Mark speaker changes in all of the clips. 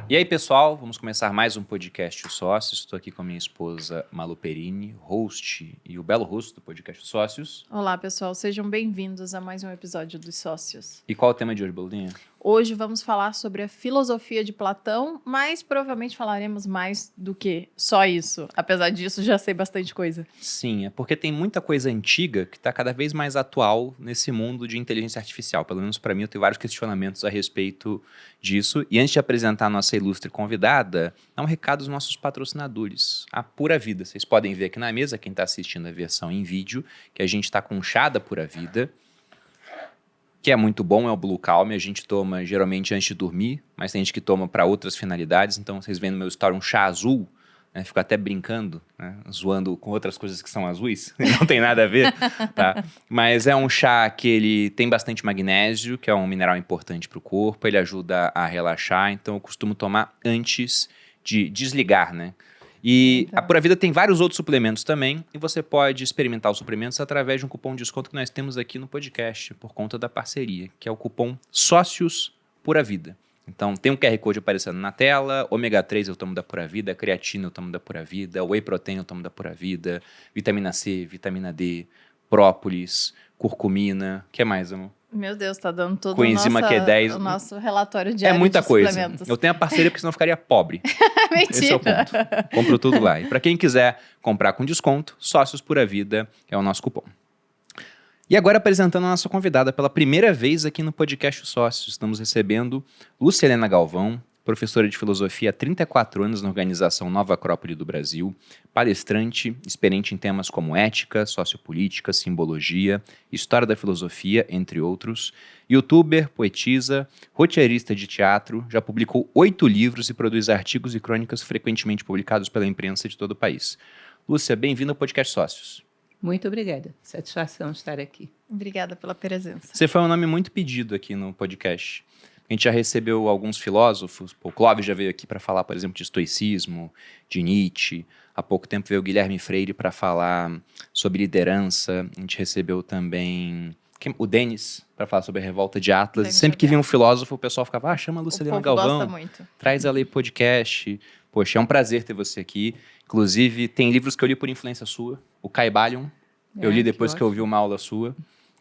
Speaker 1: E aí, pessoal, vamos começar mais um podcast Os Sócios. Estou aqui com a minha esposa Malu Perini, host e o belo rosto do podcast Os Sócios.
Speaker 2: Olá, pessoal. Sejam bem-vindos a mais um episódio dos Sócios.
Speaker 1: E qual é o tema de hoje, Boldinha?
Speaker 2: Hoje vamos falar sobre a filosofia de Platão, mas provavelmente falaremos mais do que só isso. Apesar disso, já sei bastante coisa.
Speaker 1: Sim, é porque tem muita coisa antiga que está cada vez mais atual nesse mundo de inteligência artificial. Pelo menos para mim, eu tenho vários questionamentos a respeito disso. E antes de apresentar a nossa ilustre convidada, dá um recado aos nossos patrocinadores. A Pura Vida. Vocês podem ver aqui na mesa, quem está assistindo a versão em vídeo, que a gente está com um chá da Pura Vida, que é muito bom, é o Blue Calm. A gente toma geralmente antes de dormir, mas tem gente que toma para outras finalidades. Então, vocês veem no meu story um chá azul, né? Fico até brincando, né? Zoando com outras coisas que são azuis, não tem nada a ver, tá? Mas é um chá que ele tem bastante magnésio, que é um mineral importante para o corpo, ele ajuda a relaxar, então eu costumo tomar antes de desligar, né? E a Pura Vida tem vários outros suplementos também, e você pode experimentar os suplementos através de um cupom de desconto que nós temos aqui no podcast, por conta da parceria, que é o cupom Sócios Pura Vida. Então, tem um QR Code aparecendo na tela, ômega 3 eu tomo da Pura Vida, creatina eu tomo da Pura Vida, whey protein eu tomo da Pura Vida, vitamina C, vitamina D, própolis, curcumina, o que mais, amor?
Speaker 2: Meu Deus, tá dando todo
Speaker 1: Coenzima Q10.
Speaker 2: o nosso relatório diário
Speaker 1: É muita
Speaker 2: de
Speaker 1: coisa.
Speaker 2: suplementos.
Speaker 1: Eu tenho a parceria porque senão eu ficaria pobre.
Speaker 2: Mentira!
Speaker 1: Esse é o ponto. Compro tudo lá. E para quem quiser comprar com desconto, Sócios Pura Vida é o nosso cupom. E agora apresentando a nossa convidada pela primeira vez aqui no podcast Sócios. Estamos recebendo Lúcia Helena Galvão, professora de filosofia há 34 anos na organização Nova Acrópole do Brasil, palestrante, experiente em temas como ética, sociopolítica, simbologia, história da filosofia, entre outros, youtuber, poetisa, roteirista de teatro, já publicou 8 livros e produz artigos e crônicas frequentemente publicados pela imprensa de todo o país. Lúcia, bem-vinda ao podcast Sócios.
Speaker 3: Muito obrigada. Satisfação estar aqui.
Speaker 2: Obrigada pela presença.
Speaker 1: Você foi um nome muito pedido aqui no podcast. A gente já recebeu alguns filósofos. O Clóvis já veio aqui para falar, por exemplo, de estoicismo, de Nietzsche. Há pouco tempo veio o Guilherme Freire para falar sobre liderança. A gente recebeu também o Denis para falar sobre a revolta de Atlas. E sempre que vinha um filósofo, o pessoal ficava, chama a Lúcia Helena Galvão,
Speaker 2: gosta muito.
Speaker 1: Traz ela aí podcast. Poxa, é um prazer ter você aqui. Inclusive, tem livros que eu li por influência sua. O Caibalion, eu li depois que eu ouvi uma aula sua.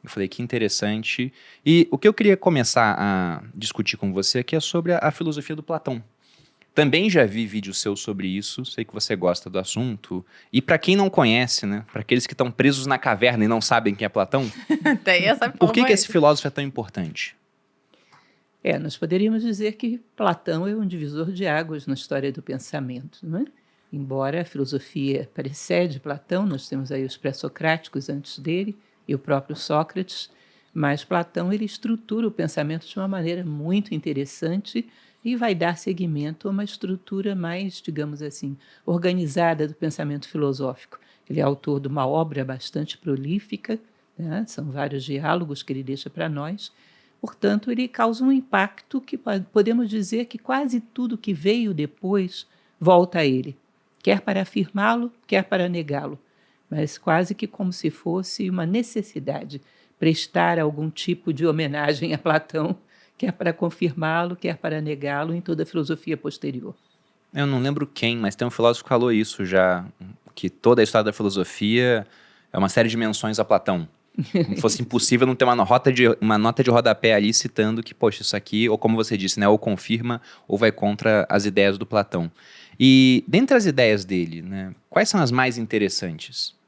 Speaker 1: Eu falei, que interessante. E o que eu queria começar a discutir com você aqui é sobre a filosofia do Platão. Também já vi vídeos seus sobre isso, sei que você gosta do assunto. E para quem não conhece, né, para aqueles que estão presos na caverna e não sabem quem é Platão,
Speaker 2: Tem essa
Speaker 1: por que esse filósofo é tão importante?
Speaker 3: Nós poderíamos dizer que Platão é um divisor de águas na história do pensamento, não é? Embora a filosofia precede Platão, nós temos aí os pré-socráticos antes dele, e o próprio Sócrates, mas Platão ele estrutura o pensamento de uma maneira muito interessante e vai dar seguimento a uma estrutura mais, digamos assim, organizada do pensamento filosófico. Ele é autor de uma obra bastante prolífica, né? São vários diálogos que ele deixa para nós, portanto, ele causa um impacto que podemos dizer que quase tudo que veio depois volta a ele, quer para afirmá-lo, quer para negá-lo, mas quase que como se fosse uma necessidade prestar algum tipo de homenagem a Platão, quer para confirmá-lo, quer para negá-lo em toda a filosofia posterior.
Speaker 1: Eu não lembro quem, mas tem um filósofo que falou isso já, que toda a história da filosofia é uma série de menções a Platão. Como fosse impossível não ter uma nota de rodapé ali citando que, poxa, isso aqui, ou como você disse, né, ou confirma ou vai contra as ideias do Platão. E dentre as ideias dele, né, quais são as mais interessantes?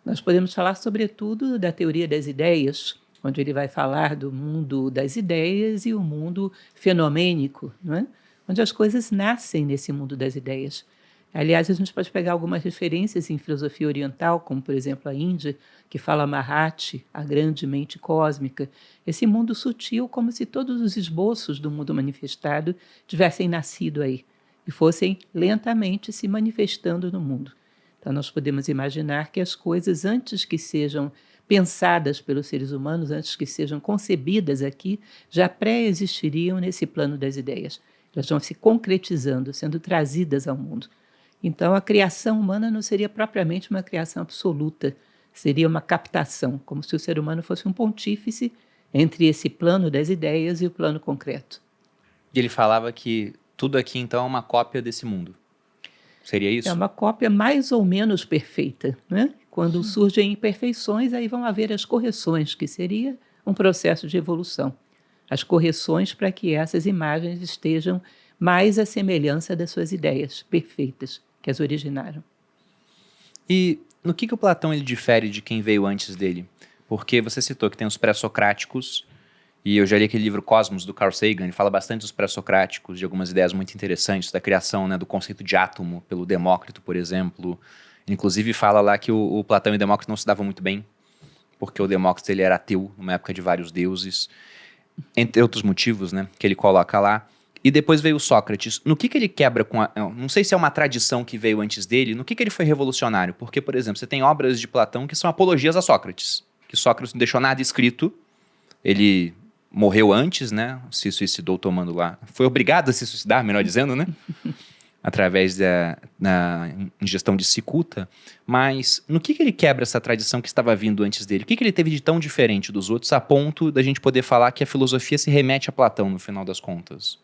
Speaker 3: Nós podemos falar, sobretudo, da teoria das ideias, onde ele vai falar do mundo das ideias e o mundo fenomênico, não é? Onde as coisas nascem nesse mundo das ideias. Aliás, a gente pode pegar algumas referências em filosofia oriental, como, por exemplo, a Índia, que fala Mahati, a grande mente cósmica, esse mundo sutil, como se todos os esboços do mundo manifestado tivessem nascido aí e fossem lentamente se manifestando no mundo. Então, nós podemos imaginar que as coisas, antes que sejam pensadas pelos seres humanos, antes que sejam concebidas aqui, já pré-existiriam nesse plano das ideias. Elas vão se concretizando, sendo trazidas ao mundo. Então, a criação humana não seria propriamente uma criação absoluta, seria uma captação, como se o ser humano fosse um pontífice entre esse plano das ideias e o plano concreto.
Speaker 1: E ele falava que Tudo aqui, então, é uma cópia desse mundo. Seria isso?
Speaker 3: É uma cópia mais ou menos perfeita, né? Quando surgem imperfeições, aí vão haver as correções, que seria um processo de evolução. As correções para que essas imagens estejam mais à semelhança das suas ideias perfeitas que as originaram.
Speaker 1: E no que o Platão ele difere de quem veio antes dele? Porque você citou que tem os pré-socráticos, e eu já li aquele livro Cosmos, do Carl Sagan, ele fala bastante dos pré-socráticos, de algumas ideias muito interessantes, da criação, né, do conceito de átomo, pelo Demócrito, por exemplo. Ele, inclusive, fala lá que o Platão e o Demócrito não se davam muito bem, porque o Demócrito ele era ateu, numa época de vários deuses, entre outros motivos, né, que ele coloca lá. E depois veio o Sócrates. No que ele quebra com a... Não sei se é uma tradição que veio antes dele, no que ele foi revolucionário? Porque, por exemplo, você tem obras de Platão que são apologias a Sócrates, que Sócrates não deixou nada escrito, ele morreu antes, né? Se suicidou tomando lá. Foi obrigado a se suicidar, melhor dizendo, né? Através da ingestão de cicuta. Mas no que ele quebra essa tradição que estava vindo antes dele? O que ele teve de tão diferente dos outros a ponto da gente poder falar que a filosofia se remete a Platão, no final das contas?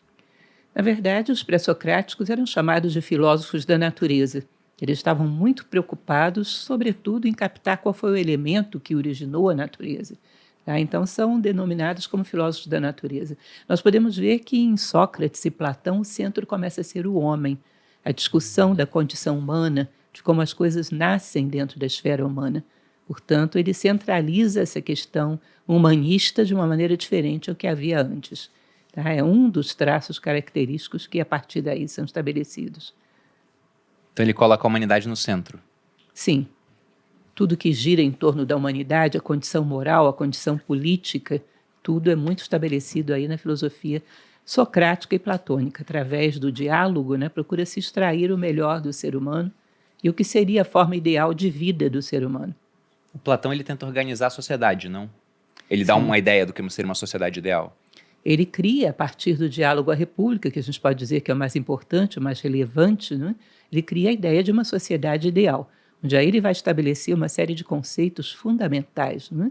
Speaker 3: Na verdade, os pré-socráticos eram chamados de filósofos da natureza. Eles estavam muito preocupados, sobretudo, em captar qual foi o elemento que originou a natureza. Tá? Então, são denominados como filósofos da natureza. Nós podemos ver que em Sócrates e Platão o centro começa a ser o homem, a discussão da condição humana, de como as coisas nascem dentro da esfera humana. Portanto, ele centraliza essa questão humanista de uma maneira diferente ao que havia antes. Tá? É um dos traços característicos que, a partir daí, são estabelecidos.
Speaker 1: Então ele coloca a humanidade no centro.
Speaker 3: Sim. Tudo que gira em torno da humanidade, a condição moral, a condição política, tudo é muito estabelecido aí na filosofia socrática e platônica. Através do diálogo, né, procura-se extrair o melhor do ser humano e o que seria a forma ideal de vida do ser humano.
Speaker 1: O Platão ele tenta organizar a sociedade, não? Ele dá uma ideia do que seria uma sociedade ideal.
Speaker 3: Ele cria, a partir do diálogo à República, que a gente pode dizer que é o mais importante, o mais relevante, né? Ele cria a ideia de uma sociedade ideal, onde aí ele vai estabelecer uma série de conceitos fundamentais, né?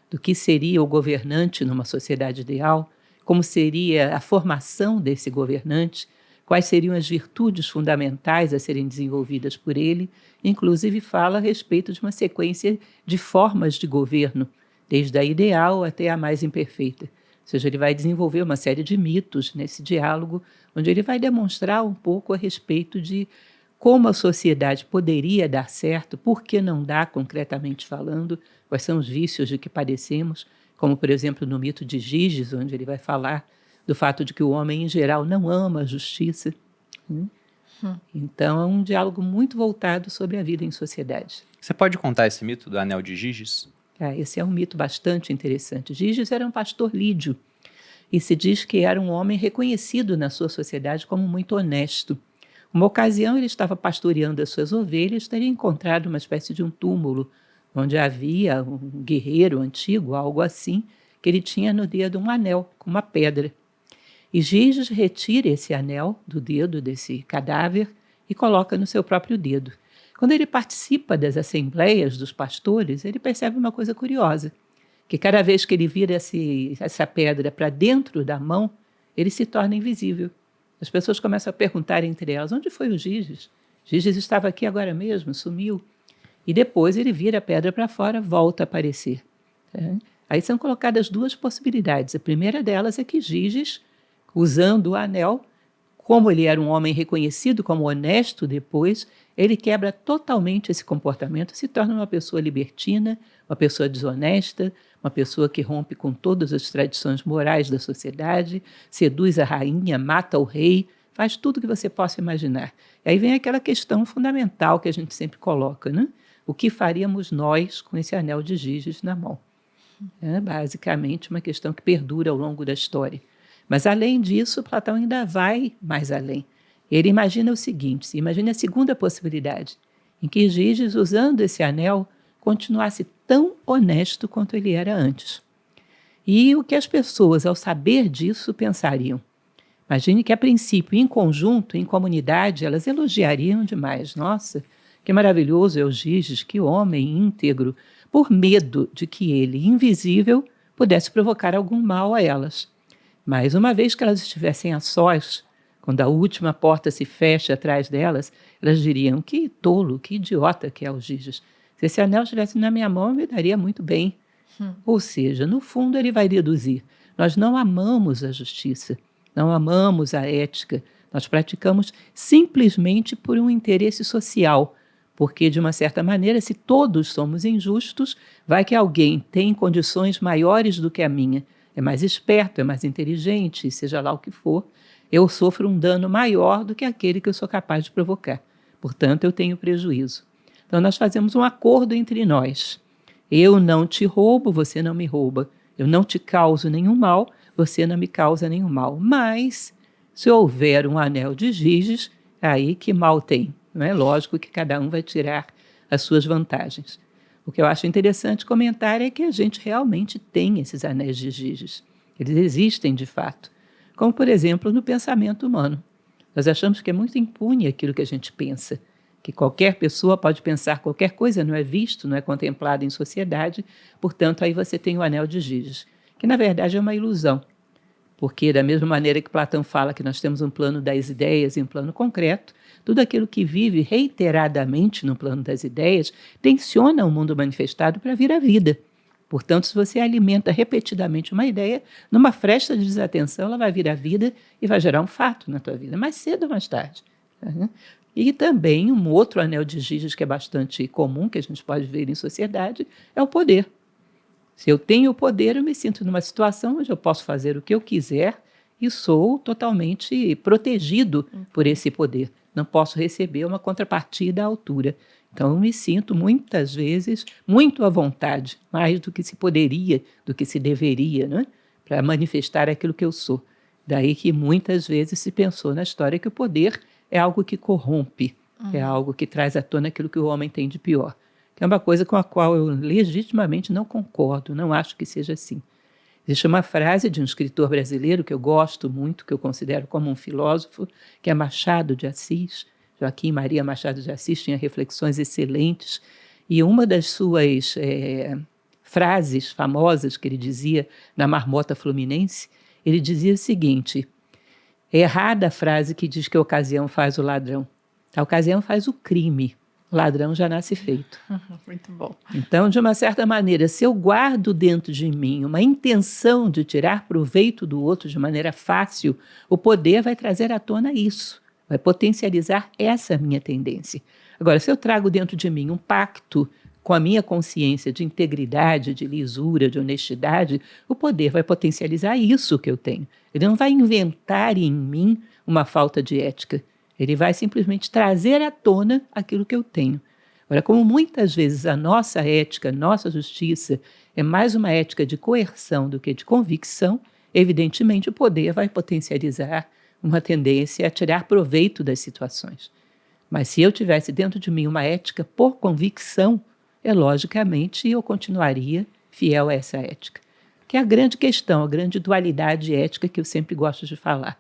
Speaker 3: Do que seria o governante numa sociedade ideal, como seria a formação desse governante, quais seriam as virtudes fundamentais a serem desenvolvidas por ele, inclusive fala a respeito de uma sequência de formas de governo, desde a ideal até a mais imperfeita. Ou seja, ele vai desenvolver uma série de mitos nesse diálogo, onde ele vai demonstrar um pouco a respeito de como a sociedade poderia dar certo, por que não dá, concretamente falando, quais são os vícios de que padecemos, como, por exemplo, no mito de Giges, onde ele vai falar do fato de que o homem, em geral, não ama a justiça. Então, é um diálogo muito voltado sobre a vida em sociedade.
Speaker 1: Você pode contar esse mito do Anel de Giges?
Speaker 3: Esse é um mito bastante interessante. Giges era um pastor lídio e se diz que era um homem reconhecido na sua sociedade como muito honesto. Uma ocasião, ele estava pastoreando as suas ovelhas, teria encontrado uma espécie de um túmulo onde havia um guerreiro antigo, algo assim, que ele tinha no dedo um anel com uma pedra. E Giges retira esse anel do dedo desse cadáver e coloca no seu próprio dedo. Quando ele participa das assembleias dos pastores, ele percebe uma coisa curiosa, que cada vez que ele vira essa pedra para dentro da mão, ele se torna invisível. As pessoas começam a perguntar entre elas, onde foi o Giges? Giges estava aqui agora mesmo, sumiu. E depois ele vira a pedra para fora, volta a aparecer. Tá? Aí são colocadas duas possibilidades. A primeira delas é que Giges, usando o anel, como ele era um homem reconhecido como honesto depois, ele quebra totalmente esse comportamento, se torna uma pessoa libertina, uma pessoa desonesta, uma pessoa que rompe com todas as tradições morais da sociedade, seduz a rainha, mata o rei, faz tudo que você possa imaginar. E aí vem aquela questão fundamental que a gente sempre coloca, né? O que faríamos nós com esse anel de Giges na mão? É basicamente uma questão que perdura ao longo da história. Mas, além disso, Platão ainda vai mais além. Ele imagina o seguinte, imagina a segunda possibilidade, em que Giges, usando esse anel, continuasse tão honesto quanto ele era antes. E o que as pessoas, ao saber disso, pensariam? Imagine que, a princípio, em conjunto, em comunidade, elas elogiariam demais. Nossa, que maravilhoso é o Giges, que homem íntegro, por medo de que ele, invisível, pudesse provocar algum mal a elas. Mas, uma vez que elas estivessem a sós, Quando a última porta se fecha atrás delas, elas diriam, que tolo, que idiota que é o Giges. Se esse anel estivesse na minha mão, me daria muito bem. Ou seja, no fundo ele vai deduzir. Nós não amamos a justiça, não amamos a ética. Nós praticamos simplesmente por um interesse social. Porque, de uma certa maneira, se todos somos injustos, vai que alguém tem condições maiores do que a minha. É mais esperto, é mais inteligente, seja lá o que for. Eu sofro um dano maior do que aquele que eu sou capaz de provocar. Portanto, eu tenho prejuízo. Então, nós fazemos um acordo entre nós. Eu não te roubo, você não me rouba. Eu não te causo nenhum mal, você não me causa nenhum mal. Mas, se houver um anel de Giges, aí que mal tem. Não é lógico que cada um vai tirar as suas vantagens. O que eu acho interessante comentar é que a gente realmente tem esses anéis de Giges. Eles existem de fato. Como, por exemplo, no pensamento humano. Nós achamos que é muito impune aquilo que a gente pensa, que qualquer pessoa pode pensar qualquer coisa, não é visto, não é contemplado em sociedade, portanto, aí você tem o anel de Giges, que na verdade é uma ilusão, porque da mesma maneira que Platão fala que nós temos um plano das ideias e um plano concreto, tudo aquilo que vive reiteradamente no plano das ideias tensiona o mundo manifestado para vir à vida. Portanto, se você alimenta repetidamente uma ideia, numa fresta de desatenção, ela vai vir à vida e vai gerar um fato na tua vida, mais cedo ou mais tarde. E também um outro anel de Giges que é bastante comum, que a gente pode ver em sociedade, é o poder. Se eu tenho o poder, eu me sinto numa situação onde eu posso fazer o que eu quiser e sou totalmente protegido por esse poder. Não posso receber uma contrapartida à altura. Então, eu me sinto, muitas vezes, muito à vontade, mais do que se poderia, do que se deveria, né? Para manifestar aquilo que eu sou. Daí que muitas vezes se pensou na história que o poder é algo que corrompe, é algo que traz à tona aquilo que o homem tem de pior. Que é uma coisa com a qual eu legitimamente não concordo, não acho que seja assim. Existe uma frase de um escritor brasileiro que eu gosto muito, que eu considero como um filósofo, que é Machado de Assis. Joaquim Maria Machado de Assis tinha reflexões excelentes, e uma das suas frases famosas que ele dizia na Marmota Fluminense, ele dizia o seguinte: é errada a frase que diz que a ocasião faz o ladrão. A ocasião faz o crime, o ladrão já nasce feito.
Speaker 2: Muito bom.
Speaker 3: Então, de uma certa maneira, se eu guardo dentro de mim uma intenção de tirar proveito do outro de maneira fácil, o poder vai trazer à tona isso. Vai potencializar essa minha tendência. Agora, se eu trago dentro de mim um pacto com a minha consciência de integridade, de lisura, de honestidade, o poder vai potencializar isso que eu tenho. Ele não vai inventar em mim uma falta de ética. Ele vai simplesmente trazer à tona aquilo que eu tenho. Agora, como muitas vezes a nossa ética, a nossa justiça é mais uma ética de coerção do que de convicção, evidentemente o poder vai potencializar uma tendência a tirar proveito das situações. Mas se eu tivesse dentro de mim uma ética por convicção, logicamente eu continuaria fiel a essa ética. Que é a grande questão, a grande dualidade ética que eu sempre gosto de falar.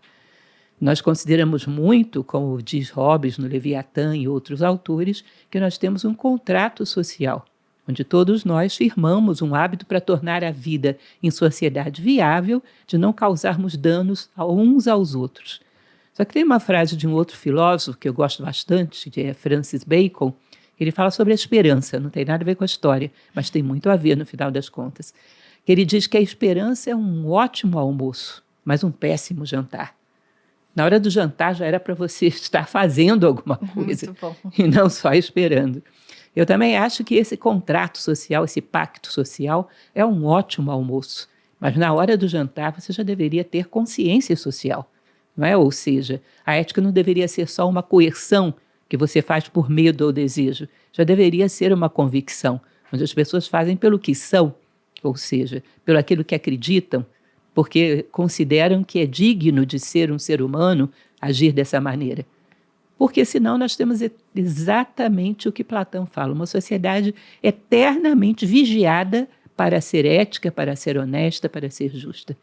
Speaker 3: Nós consideramos muito, como diz Hobbes no Leviatã e outros autores, que nós temos um contrato social, onde todos nós firmamos um hábito para tornar a vida em sociedade viável, de não causarmos danos uns aos outros. Só que tem uma frase de um outro filósofo que eu gosto bastante, que é Francis Bacon, ele fala sobre a esperança, não tem nada a ver com a história, mas tem muito a ver no final das contas. Ele diz que a esperança é um ótimo almoço, mas um péssimo jantar. Na hora do jantar já era para você estar fazendo alguma coisa e não só esperando. Eu também acho que esse contrato social, esse pacto social, é um ótimo almoço. Mas na hora do jantar você já deveria ter consciência social. Não é? Ou seja, a ética não deveria ser só uma coerção que você faz por medo ou desejo. Já deveria ser uma convicção, onde as pessoas fazem pelo que são, ou seja, pelo aquilo que acreditam, porque consideram que é digno de ser um ser humano agir dessa maneira. Porque senão nós temos exatamente o que Platão fala, uma sociedade eternamente vigiada para ser ética, para ser honesta, para ser justa.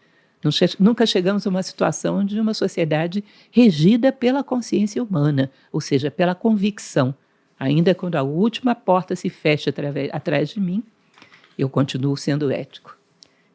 Speaker 3: Nunca chegamos a uma situação de uma sociedade regida pela consciência humana, ou seja, pela convicção. Ainda quando a última porta se fecha atrás de mim, eu continuo sendo ético.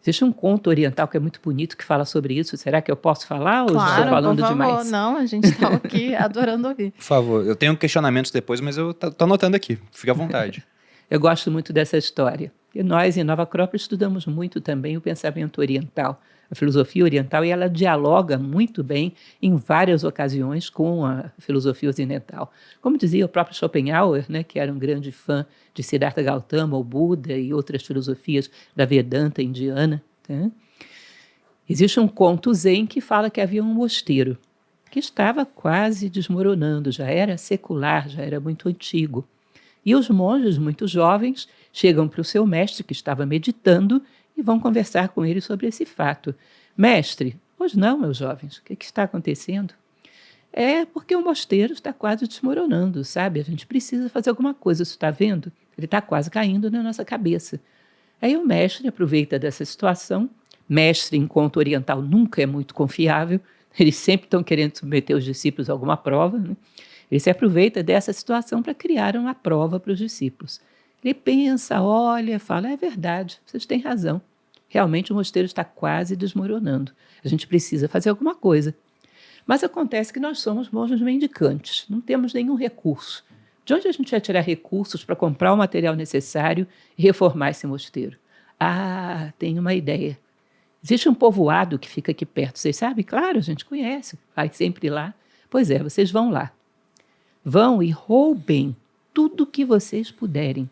Speaker 3: Existe um conto oriental que é muito bonito que fala sobre isso. Será que eu posso falar ou
Speaker 2: Claro,
Speaker 3: estou falando
Speaker 2: por favor.
Speaker 3: demais?
Speaker 2: Não, a gente está aqui adorando ouvir.
Speaker 1: Por favor, eu tenho questionamentos depois, mas eu tô anotando aqui. Fique à vontade.
Speaker 3: Eu gosto muito dessa história. E nós, em Nova Acrópole, estudamos muito também o pensamento oriental, a filosofia oriental, e ela dialoga muito bem, em várias ocasiões, com a filosofia ocidental. Como dizia o próprio Schopenhauer, né, que era um grande fã de Siddhartha Gautama, o Buda e outras filosofias da Vedanta indiana, né? Existe um conto zen que fala que havia um mosteiro que estava quase desmoronando, já era secular, já era muito antigo. E os monges, muito jovens, chegam para o seu mestre, que estava meditando, e vão conversar com ele sobre esse fato. Mestre, pois não, meus jovens, o que está acontecendo? É porque o mosteiro está quase desmoronando, sabe? A gente precisa fazer alguma coisa, você está vendo? Ele está quase caindo na nossa cabeça. Aí o mestre aproveita dessa situação. Mestre em conto oriental nunca é muito confiável, eles sempre estão querendo submeter os discípulos a alguma prova, né? Ele se aproveita dessa situação para criar uma prova para os discípulos. Ele pensa, olha, fala, é verdade, vocês têm razão. Realmente o mosteiro está quase desmoronando. A gente precisa fazer alguma coisa. Mas acontece que nós somos monges mendicantes, não temos nenhum recurso. De onde a gente vai tirar recursos para comprar o material necessário e reformar esse mosteiro? Ah, tem uma ideia. Existe um povoado que fica aqui perto, vocês sabem? Claro, a gente conhece, vai sempre lá. Pois é, vocês vão lá. Vão e roubem tudo que vocês puderem.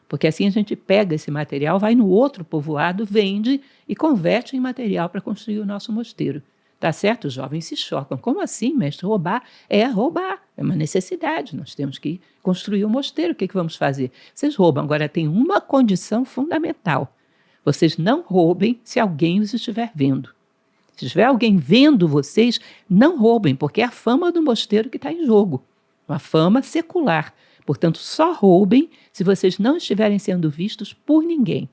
Speaker 3: Porque assim a gente pega esse material, vai no outro povoado, vende e converte em material para construir o nosso mosteiro. Tá certo? Os jovens se chocam. Como assim, mestre? Roubar? É roubar. É uma necessidade. Nós temos que construir um mosteiro. O que vamos fazer? Vocês roubam. Agora tem uma condição fundamental. Vocês não roubem se alguém os estiver vendo. Se tiver alguém vendo vocês, não roubem, porque é a fama do mosteiro que está em jogo. Uma fama secular. Portanto, só roubem se vocês não estiverem sendo vistos por ninguém.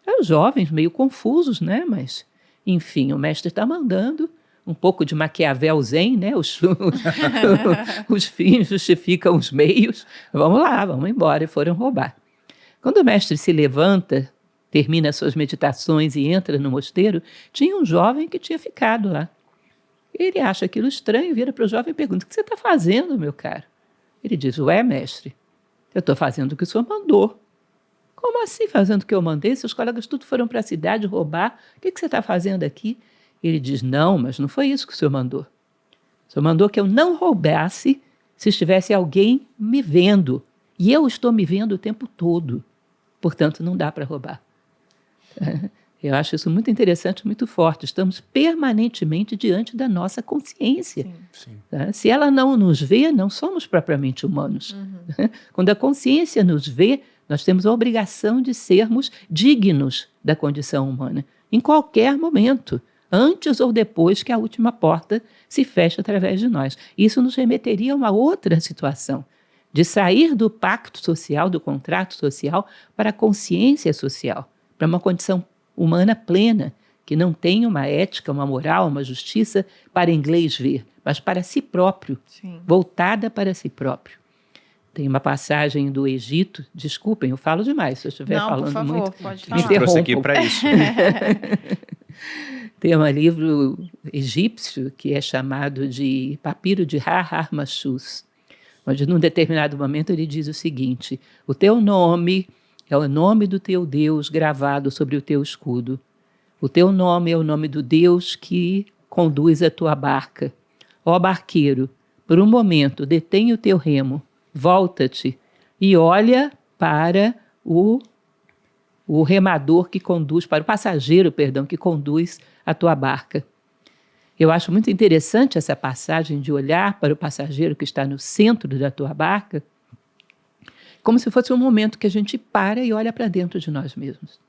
Speaker 3: Aí os jovens, meio confusos, né? Mas, enfim, o mestre está mandando um pouco de Maquiavel zen, né? Os fins justificam os meios. Vamos lá, vamos embora. E foram roubar. Quando o mestre se levanta, termina suas meditações e entra no mosteiro, tinha um jovem que tinha ficado lá. Ele acha aquilo estranho, vira para o jovem e pergunta, o que você está fazendo, meu caro? Ele diz, ué, mestre, eu estou fazendo o que o senhor mandou. Como assim fazendo o que eu mandei? Seus colegas tudo foram para a cidade roubar. O que você está fazendo aqui? Ele diz, não, mas não foi isso que o senhor mandou. O senhor mandou que eu não roubasse se estivesse alguém me vendo. E eu estou me vendo o tempo todo. Portanto, não dá para roubar. Eu acho isso muito interessante, muito forte. Estamos permanentemente diante da nossa consciência.
Speaker 1: Sim.
Speaker 3: Tá? Se ela não nos vê, não somos propriamente humanos. Quando a consciência nos vê, nós temos a obrigação de sermos dignos da condição humana, em qualquer momento, antes ou depois que a última porta se feche através de nós. Isso nos remeteria a uma outra situação, de sair do pacto social, do contrato social, para a consciência social, para uma condição humana plena, que não tem uma ética, uma moral, uma justiça para inglês ver, mas para si próprio,
Speaker 2: Sim.
Speaker 3: voltada para si próprio. Tem uma passagem do Egito, desculpem, eu falo demais, se eu estiver
Speaker 2: Não,
Speaker 3: falando
Speaker 2: por favor,
Speaker 3: muito.
Speaker 2: pode
Speaker 1: A gente
Speaker 2: falar.
Speaker 1: trouxe aqui para isso.
Speaker 3: Tem um livro egípcio que é chamado de Papiro de Har-Har-Machus, onde num determinado momento ele diz o seguinte, o teu nome é o nome do teu Deus gravado sobre o teu escudo. O teu nome é o nome do Deus que conduz a tua barca. Ó barqueiro, por um momento detém o teu remo, volta-te e olha para o remador que conduz, para o passageiro, perdão, que conduz a tua barca. Eu acho muito interessante essa passagem de olhar para o passageiro que está no centro da tua barca, como se fosse um momento que a gente para e olha para dentro de nós mesmos,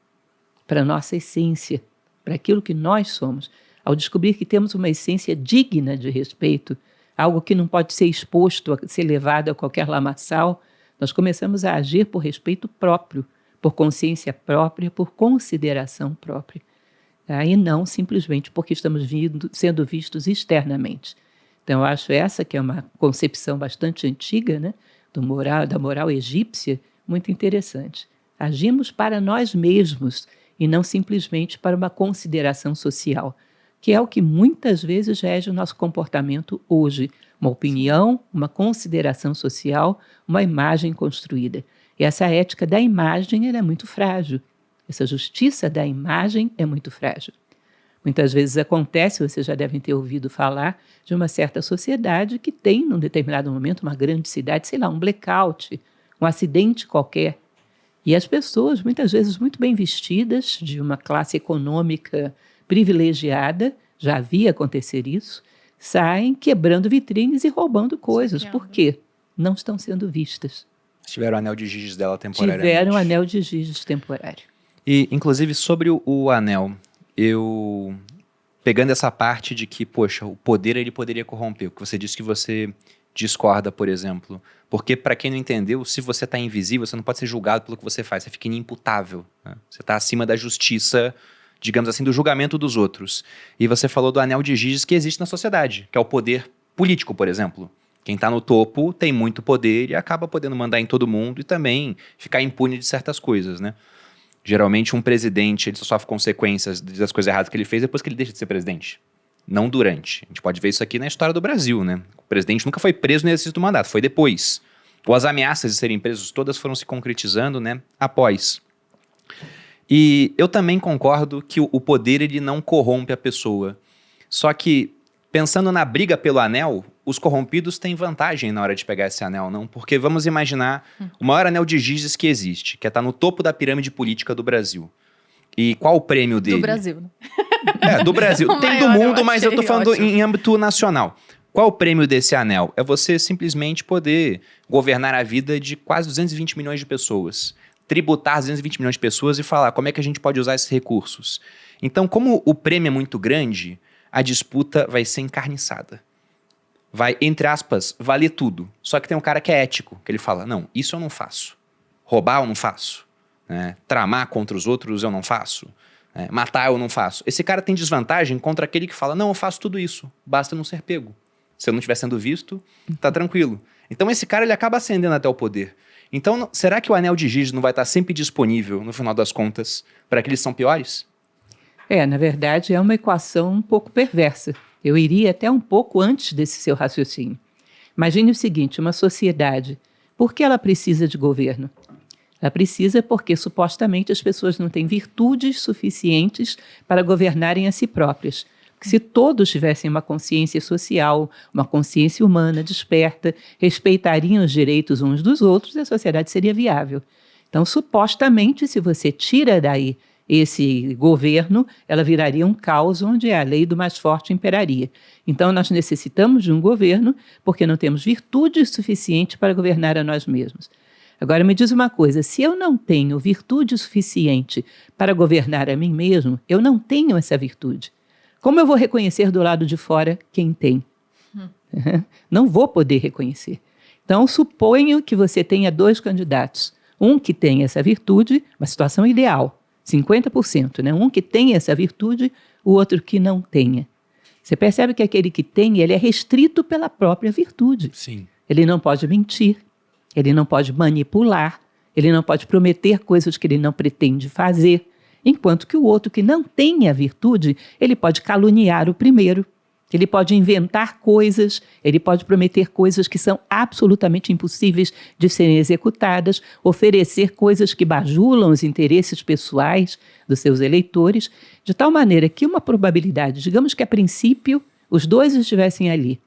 Speaker 3: para a nossa essência, para aquilo que nós somos. Ao descobrir que temos uma essência digna de respeito, algo que não pode ser exposto a ser levado a qualquer lamaçal, nós começamos a agir por respeito próprio, por consciência própria, por consideração própria. E não simplesmente porque estamos sendo vistos externamente. Então, eu acho essa que é uma concepção bastante antiga, né, da moral egípcia, muito interessante. Agimos para nós mesmos e não simplesmente para uma consideração social, que é o que muitas vezes rege o nosso comportamento hoje. Uma opinião, uma consideração social, uma imagem construída. E essa ética da imagem ela é muito frágil. Essa justiça da imagem é muito frágil. Muitas vezes acontece, vocês já devem ter ouvido falar, de uma certa sociedade que tem, num determinado momento, uma grande cidade, sei lá, um blackout, um acidente qualquer. E as pessoas, muitas vezes muito bem vestidas, de uma classe econômica privilegiada, já havia acontecer isso, saem quebrando vitrines e roubando coisas. Por quê? Não estão sendo vistas.
Speaker 1: Tiveram o anel de Giges dela temporariamente.
Speaker 3: Tiveram o anel de Giges temporário.
Speaker 1: E, inclusive, sobre o anel, eu... Pegando essa parte de que, poxa, o poder ele poderia corromper. O que você disse que você discorda, por exemplo. Porque, para quem não entendeu, se você está invisível, você não pode ser julgado pelo que você faz. Você fica inimputável. Né? Você está acima da justiça, digamos assim, do julgamento dos outros. E você falou do anel de Giges que existe na sociedade, que é o poder político, por exemplo. Quem está no topo tem muito poder e acaba podendo mandar em todo mundo e também ficar impune de certas coisas, né? Geralmente um presidente ele só sofre consequências das coisas erradas que ele fez depois que ele deixa de ser presidente. Não durante. A gente pode ver isso aqui na história do Brasil, né? O presidente nunca foi preso no exercício do mandato, foi depois. Ou as ameaças de serem presos todas foram se concretizando, né? Após. E eu também concordo que o poder ele não corrompe a pessoa. Só que, pensando na briga pelo anel, os corrompidos têm vantagem na hora de pegar esse anel, não? Porque vamos imaginar o maior anel de Giges que existe, que é estar no topo da pirâmide política do Brasil. E qual o prêmio dele?
Speaker 2: Do Brasil, né?
Speaker 1: Do Brasil.
Speaker 2: O
Speaker 1: Tem do
Speaker 2: maior,
Speaker 1: mundo, mas eu tô falando
Speaker 2: ótimo.
Speaker 1: em âmbito nacional. Qual o prêmio desse anel? É você simplesmente poder governar a vida de quase 220 milhões de pessoas. Tributar 220 milhões de pessoas e falar como é que a gente pode usar esses recursos. Então, como o prêmio é muito grande, a disputa vai ser encarniçada. Vai, entre aspas, valer tudo. Só que tem um cara que é ético, que ele fala, não, isso eu não faço. Roubar eu não faço. Né? Tramar contra os outros eu não faço. Matar eu não faço. Esse cara tem desvantagem contra aquele que fala, não, eu faço tudo isso, basta não ser pego. Se eu não estiver sendo visto, tá tranquilo. Então esse cara ele acaba ascendendo até o poder. Então, será que o anel de Giges não vai estar sempre disponível, no final das contas, para aqueles que são piores?
Speaker 3: Na verdade, é uma equação um pouco perversa. Eu iria até um pouco antes desse seu raciocínio. Imagine o seguinte, uma sociedade, por que ela precisa de governo? Ela precisa porque, supostamente, as pessoas não têm virtudes suficientes para governarem a si próprias. Porque se todos tivessem uma consciência social, uma consciência humana desperta, respeitariam os direitos uns dos outros, a sociedade seria viável. Então, supostamente, se você tira daí esse governo, ela viraria um caos onde a lei do mais forte imperaria. Então, nós necessitamos de um governo porque não temos virtude suficiente para governar a nós mesmos. Agora, me diz uma coisa, se eu não tenho virtude suficiente para governar a mim mesmo, eu não tenho essa virtude. Como eu vou reconhecer do lado de fora quem tem? Não vou poder reconhecer. Então, suponho que você tenha 2 candidatos. Um que tem essa virtude, uma situação ideal, 50%, né? Um que tem essa virtude, o outro que não tenha. Você percebe que aquele que tem, ele é restrito pela própria virtude.
Speaker 1: Sim.
Speaker 3: Ele não pode mentir, ele não pode manipular, ele não pode prometer coisas que ele não pretende fazer, enquanto que o outro que não tem a virtude, ele pode caluniar o primeiro, ele pode inventar coisas, ele pode prometer coisas que são absolutamente impossíveis de serem executadas, oferecer coisas que bajulam os interesses pessoais dos seus eleitores, de tal maneira que uma probabilidade, digamos que a princípio os 2 estivessem ali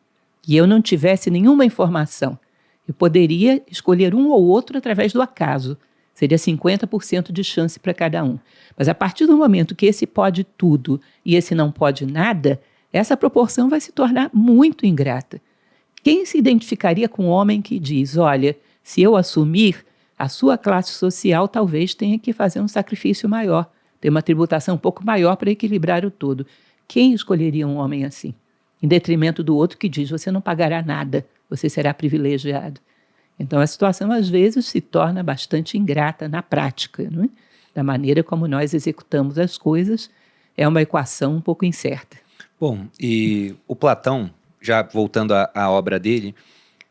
Speaker 3: e eu não tivesse nenhuma informação, eu poderia escolher um ou outro através do acaso. Seria 50% de chance para cada um. Mas a partir do momento que esse pode tudo e esse não pode nada, essa proporção vai se tornar muito ingrata. Quem se identificaria com um homem que diz, olha, se eu assumir, a sua classe social talvez tenha que fazer um sacrifício maior, ter uma tributação um pouco maior para equilibrar o todo. Quem escolheria um homem assim? Em detrimento do outro que diz, você não pagará nada, você será privilegiado. Então, a situação, às vezes, se torna bastante ingrata na prática, não é? Da maneira como nós executamos as coisas, é uma equação um pouco incerta.
Speaker 1: Bom, e o Platão, já voltando à obra dele,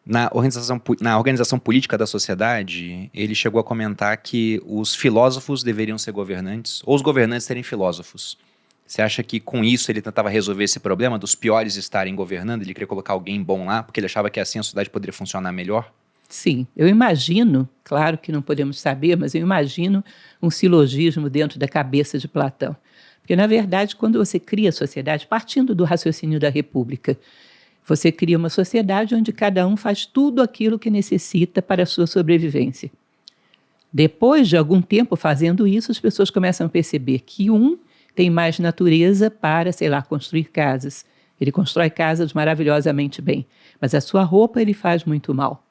Speaker 1: Na organização política da sociedade, ele chegou a comentar que os filósofos deveriam ser governantes, ou os governantes serem filósofos. Você acha que com isso ele tentava resolver esse problema dos piores estarem governando? Ele queria colocar alguém bom lá, porque ele achava que assim a sociedade poderia funcionar melhor?
Speaker 3: Sim, eu imagino, claro que não podemos saber, mas eu imagino um silogismo dentro da cabeça de Platão. Porque, na verdade, quando você cria a sociedade, partindo do raciocínio da República, você cria uma sociedade onde cada um faz tudo aquilo que necessita para a sua sobrevivência. Depois de algum tempo fazendo isso, as pessoas começam a perceber que um tem mais natureza para, sei lá, construir casas. Ele constrói casas maravilhosamente bem, mas a sua roupa ele faz muito mal.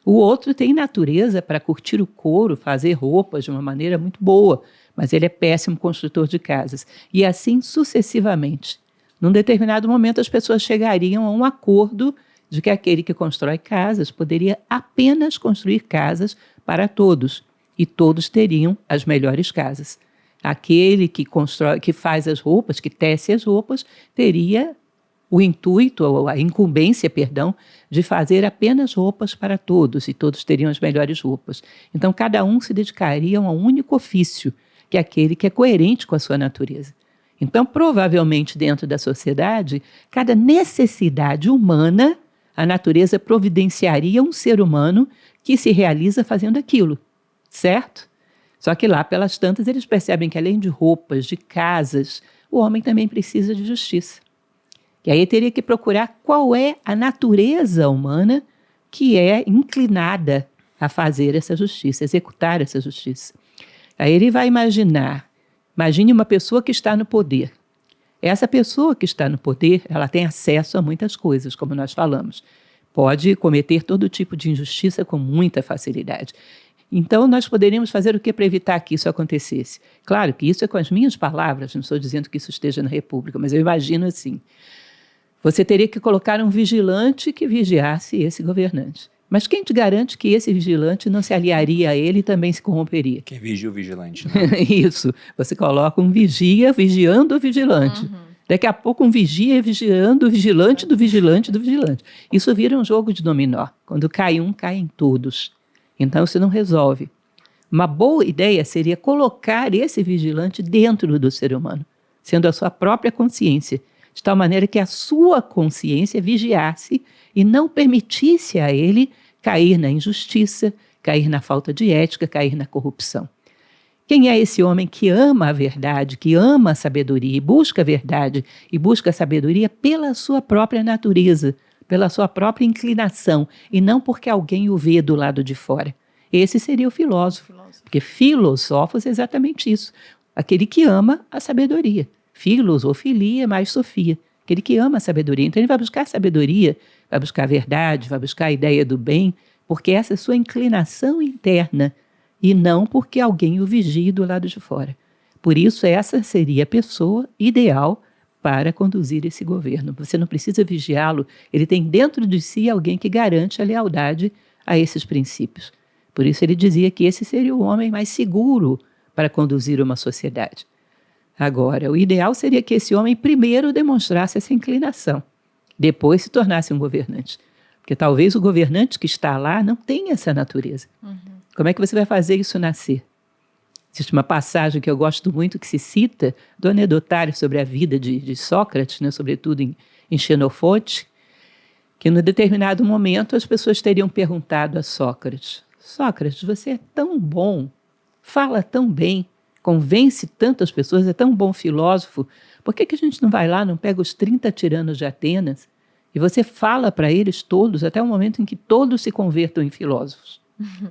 Speaker 3: O outro tem natureza para curtir o couro, fazer roupas de uma maneira muito boa, mas ele é péssimo construtor de casas. E assim sucessivamente. Num determinado momento, as pessoas chegariam a um acordo de que aquele que constrói casas poderia apenas construir casas para todos, e todos teriam as melhores casas. Aquele que faz as roupas, que tece as roupas, teria o intuito, ou a incumbência, de fazer apenas roupas para todos, e todos teriam as melhores roupas. Então, cada um se dedicaria a um único ofício, que é aquele que é coerente com a sua natureza. Então, provavelmente, dentro da sociedade, cada necessidade humana, a natureza providenciaria um ser humano que se realiza fazendo aquilo, certo? Só que lá, pelas tantas, eles percebem que, além de roupas, de casas, o homem também precisa de justiça. E aí teria que procurar qual é a natureza humana que é inclinada a fazer essa justiça, executar essa justiça. Aí ele vai imagine uma pessoa que está no poder. Essa pessoa que está no poder, ela tem acesso a muitas coisas, como nós falamos. Pode cometer todo tipo de injustiça com muita facilidade. Então, nós poderíamos fazer o que para evitar que isso acontecesse? Claro que isso é com as minhas palavras, não estou dizendo que isso esteja na República, mas eu imagino assim. Você teria que colocar um vigilante que vigiasse esse governante. Mas quem te garante que esse vigilante não se aliaria a ele e também se corromperia?
Speaker 1: Quem vigia o vigilante, né?
Speaker 3: Isso. Você coloca um vigia vigiando o vigilante. Uhum. Daqui a pouco um vigia vigiando o vigilante do vigilante do vigilante. Isso vira um jogo de dominó. Quando cai um, caem todos. Então isso não resolve. Uma boa ideia seria colocar esse vigilante dentro do ser humano, sendo a sua própria consciência, de tal maneira que a sua consciência vigiasse e não permitisse a ele cair na injustiça, cair na falta de ética, cair na corrupção. Quem é esse homem que ama a verdade, que ama a sabedoria e busca a verdade e busca a sabedoria pela sua própria natureza, pela sua própria inclinação, e não porque alguém o vê do lado de fora? Esse seria o filósofo. Porque filosófos é exatamente isso. Aquele que ama a sabedoria. Filosofilia mais sofia. Aquele que ama a sabedoria. Então ele vai buscar a sabedoria, vai buscar a verdade, vai buscar a ideia do bem, porque essa é a sua inclinação interna, e não porque alguém o vigie do lado de fora. Por isso, essa seria a pessoa ideal para conduzir esse governo. Você não precisa vigiá-lo, ele tem dentro de si alguém que garante a lealdade a esses princípios. Por isso ele dizia que esse seria o homem mais seguro para conduzir uma sociedade. Agora, o ideal seria que esse homem primeiro demonstrasse essa inclinação, depois se tornasse um governante. Porque talvez o governante que está lá não tenha essa natureza. Uhum. Como é que você vai fazer isso nascer? Existe uma passagem que eu gosto muito que se cita do anedotário sobre a vida de Sócrates, né, sobretudo em Xenofonte, que num determinado momento as pessoas teriam perguntado a Sócrates: Sócrates, você é tão bom, fala tão bem, convence tantas pessoas, é tão bom filósofo, por que a gente não vai lá, não pega os 30 tiranos de Atenas e você fala para eles todos, até o momento em que todos se convertam em filósofos? Uhum.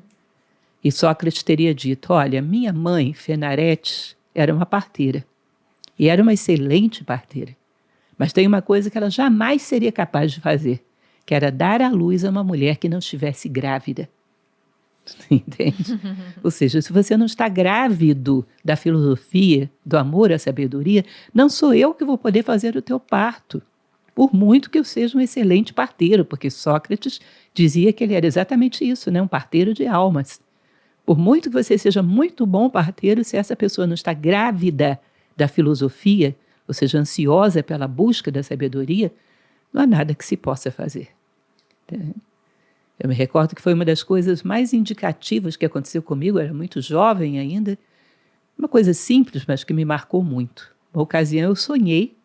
Speaker 3: E Sócrates teria dito: olha, minha mãe, Fenarete, era uma parteira, e era uma excelente parteira, mas tem uma coisa que ela jamais seria capaz de fazer, que era dar à luz a uma mulher que não estivesse grávida. Entende? Ou seja, se você não está grávido da filosofia, do amor à sabedoria, não sou eu que vou poder fazer o teu parto, por muito que eu seja um excelente parteiro, porque Sócrates dizia que ele era exatamente isso, né? Um parteiro de almas. Por muito que você seja muito bom parteiro, se essa pessoa não está grávida da filosofia, ou seja, ansiosa pela busca da sabedoria, não há nada que se possa fazer. Eu me recordo que foi uma das coisas mais indicativas que aconteceu comigo, eu era muito jovem ainda, uma coisa simples, mas que me marcou muito. Uma ocasião eu sonhei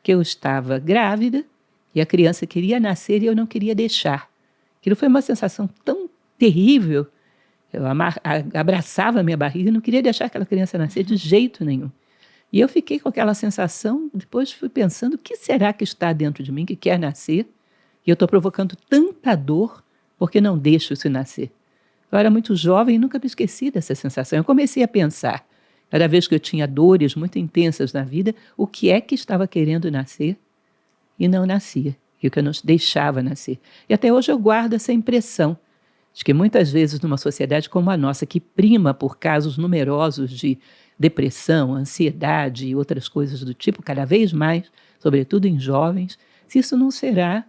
Speaker 3: que eu estava grávida e a criança queria nascer e eu não queria deixar. Aquilo foi uma sensação tão terrível. Eu abraçava a minha barriga e não queria deixar aquela criança nascer de jeito nenhum. E eu fiquei com aquela sensação, depois fui pensando, o que será que está dentro de mim que quer nascer? E eu estou provocando tanta dor porque não deixo isso nascer. Eu era muito jovem e nunca me esqueci dessa sensação. Eu comecei a pensar, cada vez que eu tinha dores muito intensas na vida, o que é que estava querendo nascer e não nascia, e o que eu não deixava nascer. E até hoje eu guardo essa impressão de que muitas vezes numa sociedade como a nossa, que prima por casos numerosos de depressão, ansiedade e outras coisas do tipo, cada vez mais, sobretudo em jovens, se isso não será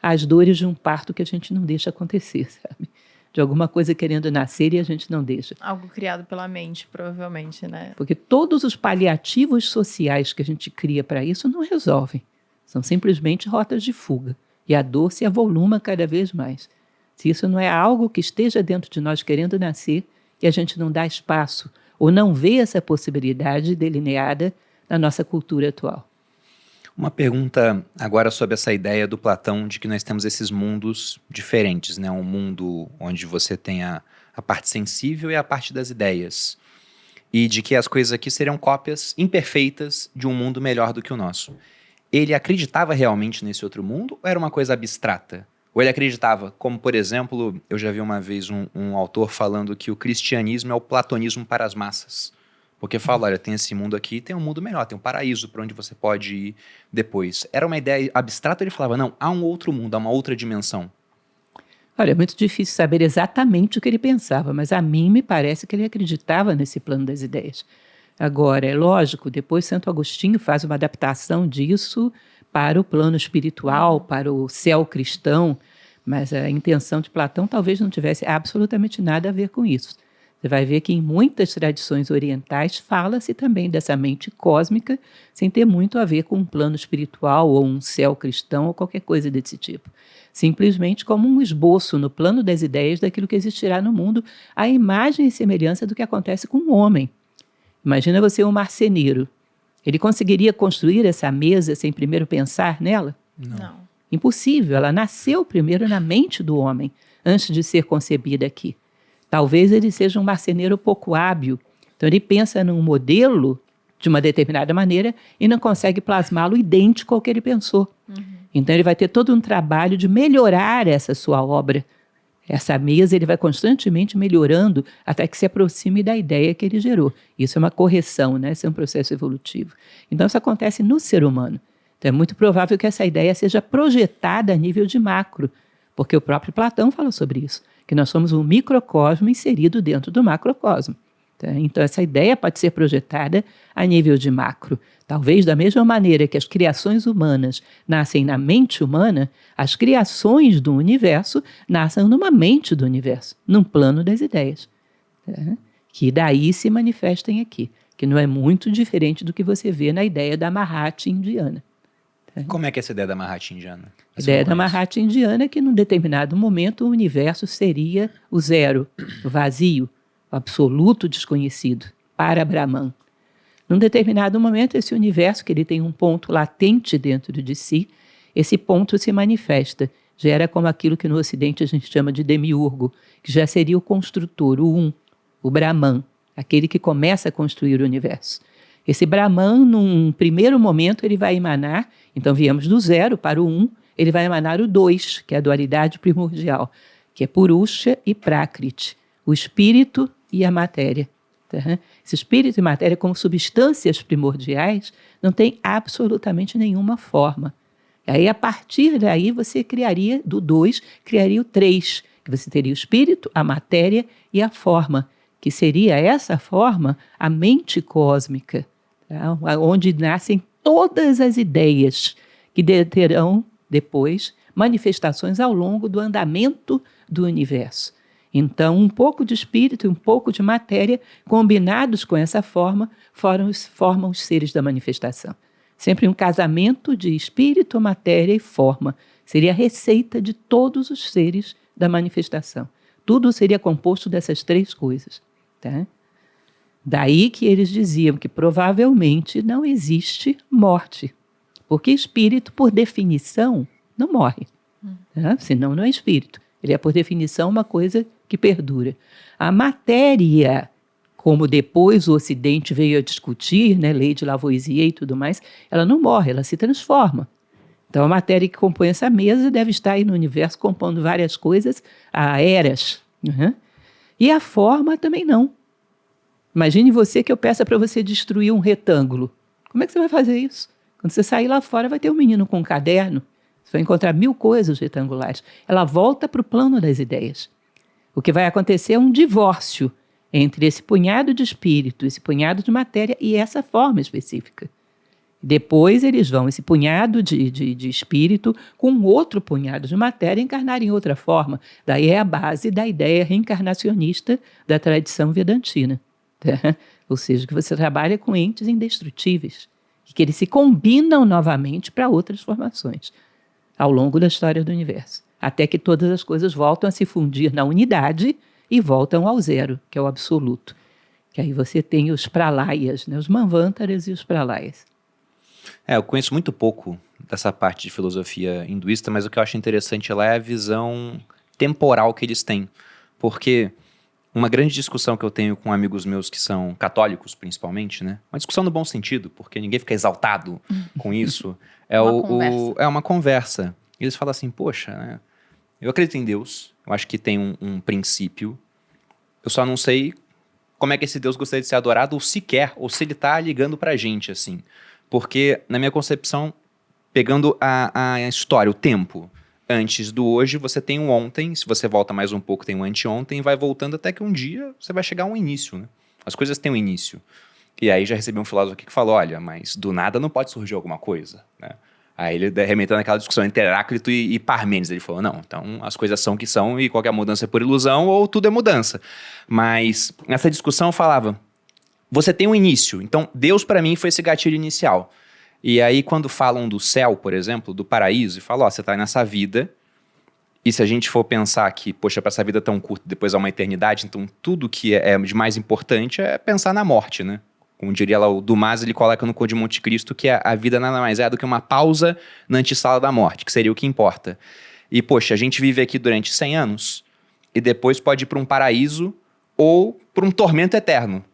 Speaker 3: as dores de um parto que a gente não deixa acontecer, sabe? De alguma coisa querendo nascer e a gente não deixa.
Speaker 2: Algo criado pela mente, provavelmente, né?
Speaker 3: Porque todos os paliativos sociais que a gente cria para isso não resolvem. São simplesmente rotas de fuga. E a dor se avoluma cada vez mais. Se isso não é algo que esteja dentro de nós querendo nascer e a gente não dá espaço ou não vê essa possibilidade delineada na nossa cultura atual.
Speaker 1: Uma pergunta agora sobre essa ideia do Platão de que nós temos esses mundos diferentes, né? Um mundo onde você tem a parte sensível e a parte das ideias. E de que as coisas aqui seriam cópias imperfeitas de um mundo melhor do que o nosso. Ele acreditava realmente nesse outro mundo ou era uma coisa abstrata? Ou ele acreditava, como por exemplo, eu já vi uma vez um autor falando que o cristianismo é o platonismo para as massas. Porque fala, olha, tem esse mundo aqui, tem um mundo melhor, tem um paraíso para onde você pode ir depois. Era uma ideia abstrata ou ele falava, não, há um outro mundo, há uma outra dimensão?
Speaker 3: Olha, é muito difícil saber exatamente o que ele pensava, mas a mim me parece que ele acreditava nesse plano das ideias. Agora, é lógico, depois Santo Agostinho faz uma adaptação disso para o plano espiritual, para o céu cristão, mas a intenção de Platão talvez não tivesse absolutamente nada a ver com isso. Você vai ver que em muitas tradições orientais fala-se também dessa mente cósmica, sem ter muito a ver com um plano espiritual ou um céu cristão ou qualquer coisa desse tipo. Simplesmente como um esboço no plano das ideias daquilo que existirá no mundo, a imagem e semelhança do que acontece com o homem. Imagina você um marceneiro. Ele conseguiria construir essa mesa sem primeiro pensar nela?
Speaker 2: Não.
Speaker 3: Impossível, ela nasceu primeiro na mente do homem, antes de ser concebida aqui. Talvez ele seja um marceneiro pouco hábil, então ele pensa num modelo de uma determinada maneira e não consegue plasmá-lo idêntico ao que ele pensou. Então ele vai ter todo um trabalho de melhorar essa sua obra. Essa mesa ele vai constantemente melhorando até que se aproxime da ideia que ele gerou. Isso é uma correção, né? Isso é um processo evolutivo. Então isso acontece no ser humano. Então é muito provável que essa ideia seja projetada a nível de macro, porque o próprio Platão fala sobre isso, que nós somos um microcosmo inserido dentro do macrocosmo. Então essa ideia pode ser projetada a nível de macro. Talvez da mesma maneira que as criações humanas nascem na mente humana, as criações do universo nascem numa mente do universo, num plano das ideias. Que daí se manifestem aqui, que não é muito diferente do que você vê na ideia da Mahatma indiana.
Speaker 1: Como é que é essa ideia da Mahatma indiana?
Speaker 3: A ideia da Mahatma indiana é que num determinado momento o universo seria o zero, o vazio, o absoluto desconhecido, para Brahman. Num determinado momento, esse universo, que ele tem um ponto latente dentro de si, esse ponto se manifesta, gera como aquilo que no Ocidente a gente chama de demiurgo, que já seria o construtor, o um, o Brahman, aquele que começa a construir o universo. Esse Brahman, num primeiro momento, ele vai emanar, então viemos do zero para o um, ele vai emanar o dois, que é a dualidade primordial, que é Purusha e Prakriti, o espírito e a matéria. Esse espírito e matéria, como substâncias primordiais, não tem absolutamente nenhuma forma. E aí, a partir daí, você criaria, do 2, criaria o 3, que você teria o espírito, a matéria e a forma, que seria essa forma, a mente cósmica, onde nascem todas as ideias que terão, depois, manifestações ao longo do andamento do universo. Então, um pouco de espírito e um pouco de matéria, combinados com essa forma, formam os seres da manifestação. Sempre um casamento de espírito, matéria e forma. Seria a receita de todos os seres da manifestação. Tudo seria composto dessas 3 coisas. Tá? Daí que eles diziam que provavelmente não existe morte. Porque espírito, por definição, não morre. Tá? Senão não é espírito. Ele é, por definição, uma coisa que perdura. A matéria, como depois o Ocidente veio a discutir, né, lei de Lavoisier e tudo mais, ela não morre, ela se transforma. Então, a matéria que compõe essa mesa deve estar aí no universo compondo várias coisas há eras. E a forma também não. Imagine você que eu peça para você destruir um retângulo. Como é que você vai fazer isso? Quando você sair lá fora, vai ter um menino com um caderno. Você vai encontrar 1000 coisas retangulares. Ela volta para o plano das ideias. O que vai acontecer é um divórcio entre esse punhado de espírito, esse punhado de matéria e essa forma específica. Depois eles vão, esse punhado de espírito, com outro punhado de matéria, encarnar em outra forma. Daí é a base da ideia reencarnacionista da tradição vedantina. Tá? Ou seja, que você trabalha com entes indestrutíveis, que eles se combinam novamente para outras formações, ao longo da história do universo. Até que todas as coisas voltam a se fundir na unidade e voltam ao zero, que é o absoluto. Que aí você tem os pralayas, né? Os manvantaras e os pralayas.
Speaker 1: Eu conheço muito pouco dessa parte de filosofia hinduísta, mas o que eu acho interessante lá é a visão temporal que eles têm. Porque uma grande discussão que eu tenho com amigos meus que são católicos, principalmente, né? Uma discussão no bom sentido, porque ninguém fica exaltado com isso. É uma conversa. Eles falam assim, poxa, né? Eu acredito em Deus, eu acho que tem um princípio, eu só não sei como é que esse Deus gostaria de ser adorado, ou sequer, ou se ele está ligando pra gente, assim. Porque, na minha concepção, pegando a história, o tempo, antes do hoje, você tem um ontem, se você volta mais um pouco, tem um anteontem, e vai voltando até que um dia você vai chegar a um início, né? As coisas têm um início. E aí já recebi um filósofo aqui que falou, olha, mas do nada não pode surgir alguma coisa, né? Aí ele remetendo aquela discussão entre Heráclito e Parmênides, ele falou, não, então as coisas são o que são e qualquer mudança é por ilusão ou tudo é mudança. Mas nessa discussão eu falava, você tem um início, então Deus para mim foi esse gatilho inicial. E aí quando falam do céu, por exemplo, do paraíso, e falam, ó, você tá nessa vida, e se a gente for pensar que, poxa, para essa vida tão curta, depois há uma eternidade, então tudo que é de mais importante é pensar na morte, né? Como diria lá o Dumas, ele coloca no Conde de Monte Cristo que a vida nada mais é do que uma pausa na antessala da morte, que seria o que importa. E, poxa, a gente vive aqui durante 100 anos e depois pode ir para um paraíso ou para um tormento eterno.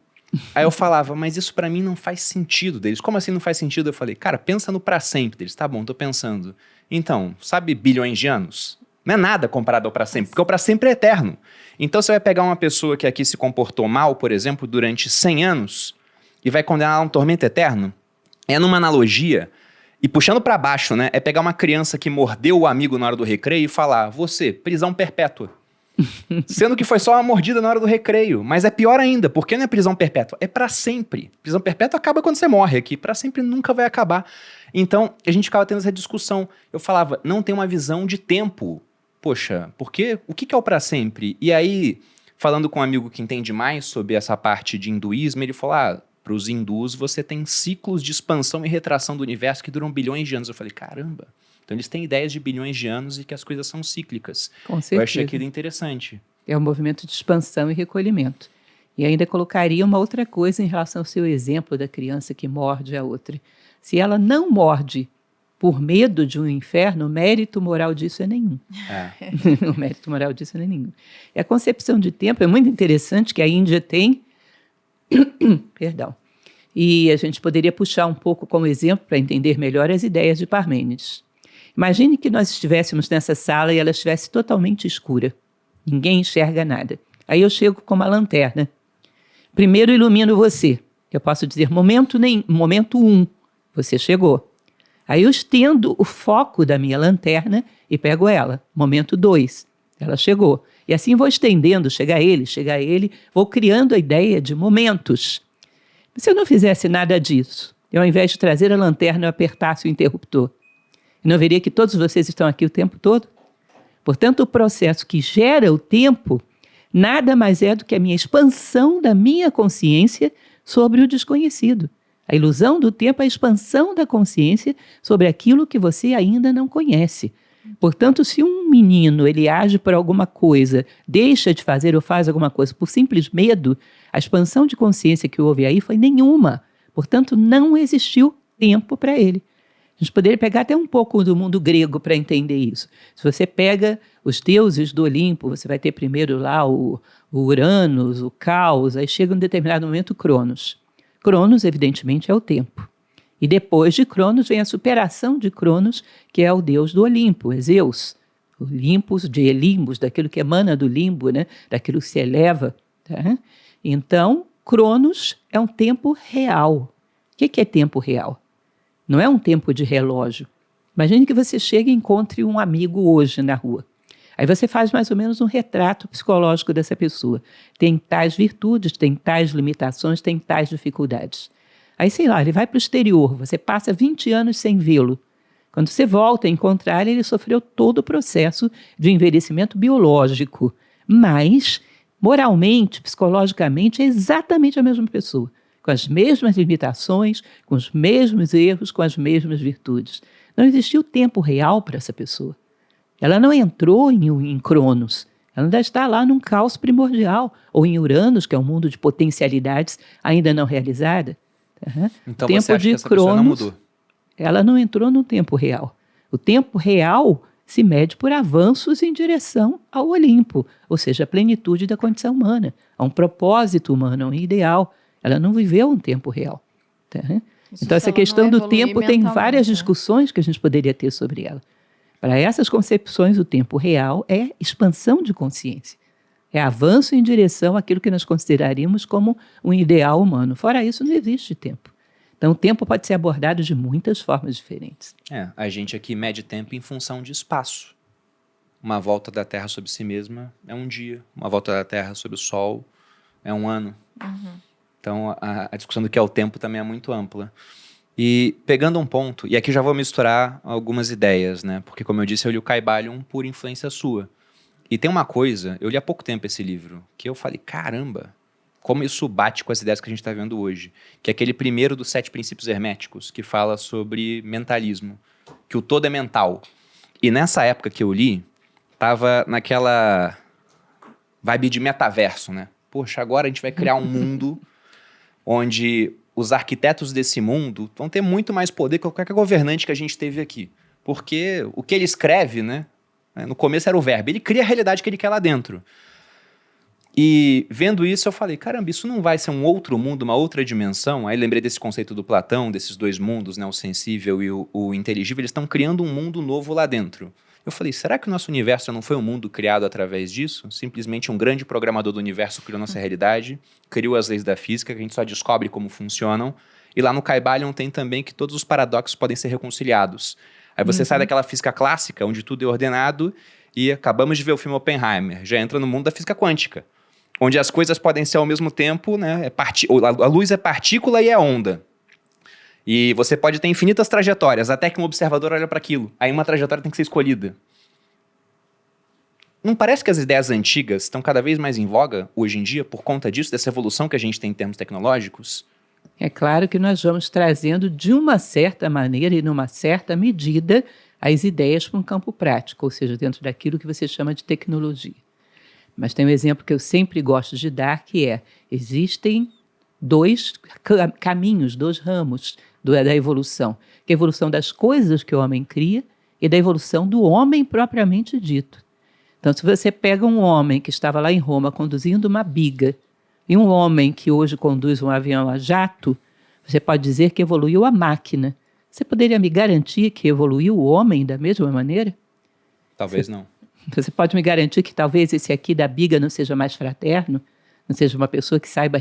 Speaker 1: Aí eu falava, mas isso para mim não faz sentido deles. Como assim não faz sentido? Eu falei, cara, pensa no para sempre deles. Tá bom, tô pensando. Então, sabe bilhões de anos? Não é nada comparado ao para sempre, porque o para sempre é eterno. Então você vai pegar uma pessoa que aqui se comportou mal, por exemplo, durante 100 anos... e vai condenar a um tormento eterno? É numa analogia, e puxando para baixo, né? É pegar uma criança que mordeu o amigo na hora do recreio e falar, você, prisão perpétua. Sendo que foi só uma mordida na hora do recreio. Mas é pior ainda, porque não é prisão perpétua, é para sempre. Prisão perpétua acaba quando você morre aqui, para sempre nunca vai acabar. Então, a gente ficava tendo essa discussão. Eu falava, não tem uma visão de tempo. Poxa, porque o que é o para sempre? E aí, falando com um amigo que entende mais sobre essa parte de hinduísmo, ele falou, para os hindus, você tem ciclos de expansão e retração do universo que duram bilhões de anos. Eu falei, caramba. Então eles têm ideias de bilhões de anos e que as coisas são cíclicas.
Speaker 3: Com certeza.
Speaker 1: Eu achei aquilo interessante.
Speaker 3: É um movimento de expansão e recolhimento. E ainda colocaria uma outra coisa em relação ao seu exemplo da criança que morde a outra. Se ela não morde por medo de um inferno, o mérito moral disso é nenhum. O mérito moral disso é nenhum. E a concepção de tempo é muito interessante, que a Índia tem... Perdão. E a gente poderia puxar um pouco como exemplo para entender melhor as ideias de Parmênides. Imagine que nós estivéssemos nessa sala e ela estivesse totalmente escura. Ninguém enxerga nada. Aí eu chego com uma lanterna. Primeiro ilumino você. Eu posso dizer momento 1, você chegou. Aí eu estendo o foco da minha lanterna e pego ela. Momento 2, ela chegou. E assim vou estendendo, chega a ele, vou criando a ideia de momentos. Se eu não fizesse nada disso, eu ao invés de trazer a lanterna, eu apertasse o interruptor, eu não veria que todos vocês estão aqui o tempo todo? Portanto, o processo que gera o tempo nada mais é do que a minha expansão da minha consciência sobre o desconhecido. A ilusão do tempo é a expansão da consciência sobre aquilo que você ainda não conhece. Portanto, se um menino ele age por alguma coisa, deixa de fazer ou faz alguma coisa por simples medo, a expansão de consciência que houve aí foi nenhuma. Portanto, não existiu tempo para ele. A gente poderia pegar até um pouco do mundo grego para entender isso. Se você pega os deuses do Olimpo, você vai ter primeiro lá o Uranus, o Caos, aí chega um determinado momento o Cronos. Cronos, evidentemente, é o tempo. E depois de Cronos vem a superação de Cronos, que é o deus do Olimpo, é Zeus. O Limpos, de Elimbos, daquilo que emana do limbo, né? Daquilo que se eleva. Tá? Então, Cronos é um tempo real. O que é tempo real? Não é um tempo de relógio. Imagine que você chega e encontre um amigo hoje na rua. Aí você faz mais ou menos um retrato psicológico dessa pessoa. Tem tais virtudes, tem tais limitações, tem tais dificuldades. Aí, sei lá, ele vai para o exterior, você passa 20 anos sem vê-lo. Quando você volta a encontrar ele, ele sofreu todo o processo de envelhecimento biológico. Mas, moralmente, psicologicamente, é exatamente a mesma pessoa. Com as mesmas limitações, com os mesmos erros, com as mesmas virtudes. Não existiu tempo real para essa pessoa. Ela não entrou em Cronos. Ela ainda está lá num caos primordial. Ou em Uranus, que é um mundo de potencialidades ainda não realizada.
Speaker 1: Então
Speaker 3: tempo
Speaker 1: você acha
Speaker 3: de
Speaker 1: que essa pessoa não
Speaker 3: Cronos,
Speaker 1: mudou?
Speaker 3: ela não entrou no tempo real. O tempo real se mede por avanços em direção ao Olimpo, ou seja, a plenitude da condição humana, a um propósito humano, a um ideal. Ela não viveu um tempo real. Tá? Então, essa questão do tempo tem várias discussões que a gente poderia ter sobre ela. Para essas concepções, o tempo real é expansão de consciência. É avanço em direção àquilo que nós consideraríamos como um ideal humano. Fora isso, não existe tempo. Então, o tempo pode ser abordado de muitas formas diferentes.
Speaker 1: A gente aqui mede tempo em função de espaço. Uma volta da Terra sobre si mesma é um dia. Uma volta da Terra sobre o Sol é um ano. Então, a discussão do que é o tempo também é muito ampla. E pegando um ponto, e aqui já vou misturar algumas ideias, né? Porque, como eu disse, eu li o Kybalion por influência sua. E tem uma coisa, eu li há pouco tempo esse livro, que eu falei, caramba, como isso bate com as ideias que a gente está vendo hoje. Que é aquele primeiro dos 7 princípios herméticos, que fala sobre mentalismo, que o todo é mental. E nessa época que eu li, tava naquela vibe de metaverso, né? Poxa, agora a gente vai criar um mundo onde os arquitetos desse mundo vão ter muito mais poder que qualquer governante que a gente teve aqui. Porque o que ele escreve, né? No começo era o verbo, ele cria a realidade que ele quer lá dentro. E vendo isso eu falei, caramba, isso não vai ser um outro mundo, uma outra dimensão? Aí lembrei desse conceito do Platão, desses 2 mundos, né, o sensível e o inteligível, eles estão criando um mundo novo lá dentro. Eu falei, será que o nosso universo não foi um mundo criado através disso? Simplesmente um grande programador do universo criou nossa realidade, criou as leis da física, que a gente só descobre como funcionam. E lá no Kybalion tem também que todos os paradoxos podem ser reconciliados. Aí você sai daquela física clássica, onde tudo é ordenado, e acabamos de ver o filme Oppenheimer. Já entra no mundo da física quântica, onde as coisas podem ser ao mesmo tempo, né? A luz é partícula e é onda. E você pode ter infinitas trajetórias, até que um observador olha para aquilo. Aí uma trajetória tem que ser escolhida. Não parece que as ideias antigas estão cada vez mais em voga hoje em dia, por conta disso, dessa evolução que a gente tem em termos tecnológicos?
Speaker 3: É claro que nós vamos trazendo de uma certa maneira e numa certa medida as ideias para um campo prático, ou seja, dentro daquilo que você chama de tecnologia. Mas tem um exemplo que eu sempre gosto de dar, que é, existem 2 caminhos, 2 ramos da evolução, que é a evolução das coisas que o homem cria e da evolução do homem propriamente dito. Então, se você pega um homem que estava lá em Roma conduzindo uma biga, e um homem que hoje conduz um avião a jato, você pode dizer que evoluiu a máquina. Você poderia me garantir que evoluiu o homem da mesma maneira?
Speaker 1: Talvez não.
Speaker 3: Você pode me garantir que talvez esse aqui da biga não seja mais fraterno? Não seja uma pessoa que saiba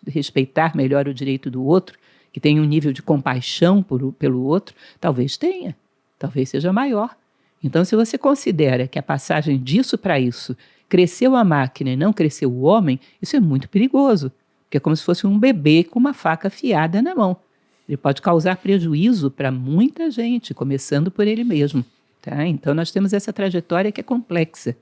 Speaker 3: respeitar melhor o direito do outro? Que tenha um nível de compaixão pelo outro? Talvez tenha. Talvez seja maior. Então, se você considera que a passagem disso para isso cresceu a máquina e não cresceu o homem, isso é muito perigoso, porque é como se fosse um bebê com uma faca afiada na mão. Ele pode causar prejuízo para muita gente, começando por ele mesmo. Tá? Então, nós temos essa trajetória que é complexa.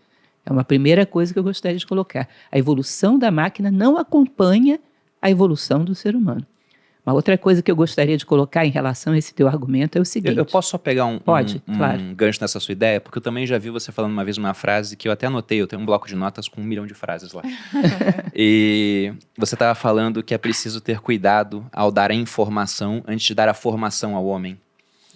Speaker 3: É uma primeira coisa que eu gostaria de colocar. A evolução da máquina não acompanha a evolução do ser humano. Uma outra coisa que eu gostaria de colocar em relação a esse teu argumento é o seguinte...
Speaker 1: Eu posso só pegar
Speaker 3: Pode, claro.
Speaker 1: um gancho nessa sua ideia? Porque eu também já vi você falando uma vez uma frase que eu até anotei, eu tenho um bloco de notas com 1 milhão de frases lá. E você estava falando que é preciso ter cuidado ao dar a informação antes de dar a formação ao homem.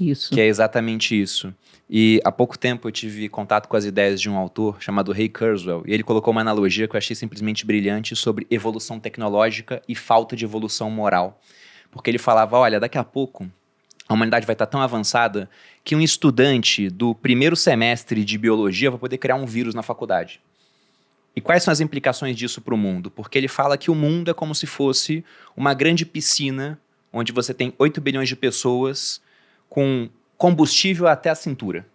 Speaker 3: Isso.
Speaker 1: Que é exatamente isso. E há pouco tempo eu tive contato com as ideias de um autor chamado Ray Kurzweil, e ele colocou uma analogia que eu achei simplesmente brilhante sobre evolução tecnológica e falta de evolução moral. Porque ele falava, olha, daqui a pouco a humanidade vai estar tão avançada que um estudante do primeiro semestre de biologia vai poder criar um vírus na faculdade. E quais são as implicações disso para o mundo? Porque ele fala que o mundo é como se fosse uma grande piscina onde você tem 8 bilhões de pessoas com combustível até a cintura.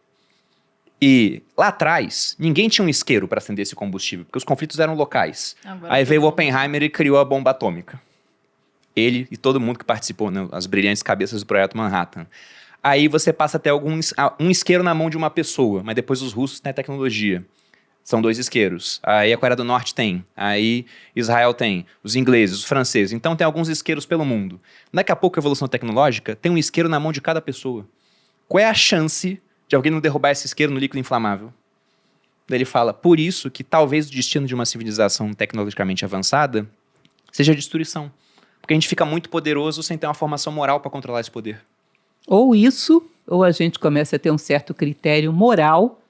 Speaker 1: E lá atrás, ninguém tinha um isqueiro para acender esse combustível, porque os conflitos eram locais. Aí veio o Oppenheimer e criou a bomba atômica. Ele e todo mundo que participou, né, as brilhantes cabeças do Projeto Manhattan. Aí você passa a ter um isqueiro na mão de uma pessoa, mas depois os russos têm a tecnologia. São 2 isqueiros. Aí a Coreia do Norte tem. Aí Israel tem. Os ingleses, os franceses. Então tem alguns isqueiros pelo mundo. Daqui a pouco a evolução tecnológica tem um isqueiro na mão de cada pessoa. Qual é a chance de alguém não derrubar esse isqueiro no líquido inflamável? Daí ele fala, por isso que talvez o destino de uma civilização tecnologicamente avançada seja a destruição. Porque a gente fica muito poderoso sem ter uma formação moral para controlar esse poder.
Speaker 3: Ou isso, ou a gente começa a ter um certo critério moral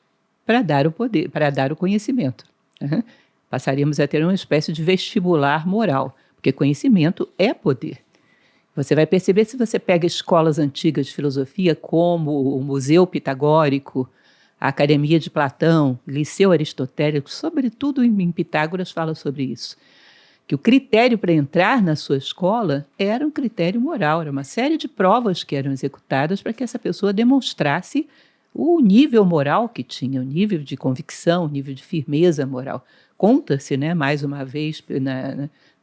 Speaker 3: para dar o poder, para dar o conhecimento. Uhum. Passaríamos a ter uma espécie de vestibular moral, porque conhecimento é poder. Você vai perceber, se você pega escolas antigas de filosofia, como o Museu Pitagórico, a Academia de Platão, Liceu Aristotélico, sobretudo em Pitágoras fala sobre isso, que o critério para entrar na sua escola era um critério moral, era uma série de provas que eram executadas para que essa pessoa demonstrasse o nível moral que tinha, o nível de convicção, o nível de firmeza moral. Conta-se, né, mais uma vez,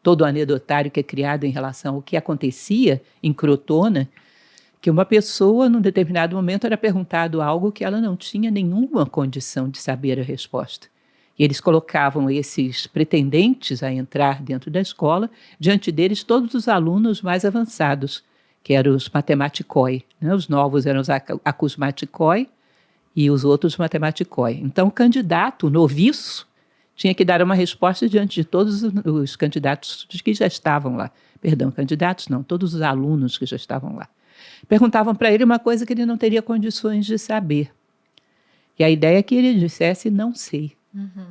Speaker 3: todo o anedotário que é criado em relação ao que acontecia em Crotona, que uma pessoa, num determinado momento, era perguntado algo que ela não tinha nenhuma condição de saber a resposta. E eles colocavam esses pretendentes a entrar dentro da escola, diante deles todos os alunos mais avançados, que eram os matematicoi, né? Os novos eram os acusmaticoi e os outros matematicoi. Então, o candidato, o noviço, tinha que dar uma resposta diante de todos os candidatos que já estavam lá. Perdão, candidatos não, todos os alunos que já estavam lá. Perguntavam para ele uma coisa que ele não teria condições de saber. E a ideia é que ele dissesse, não sei. Uhum.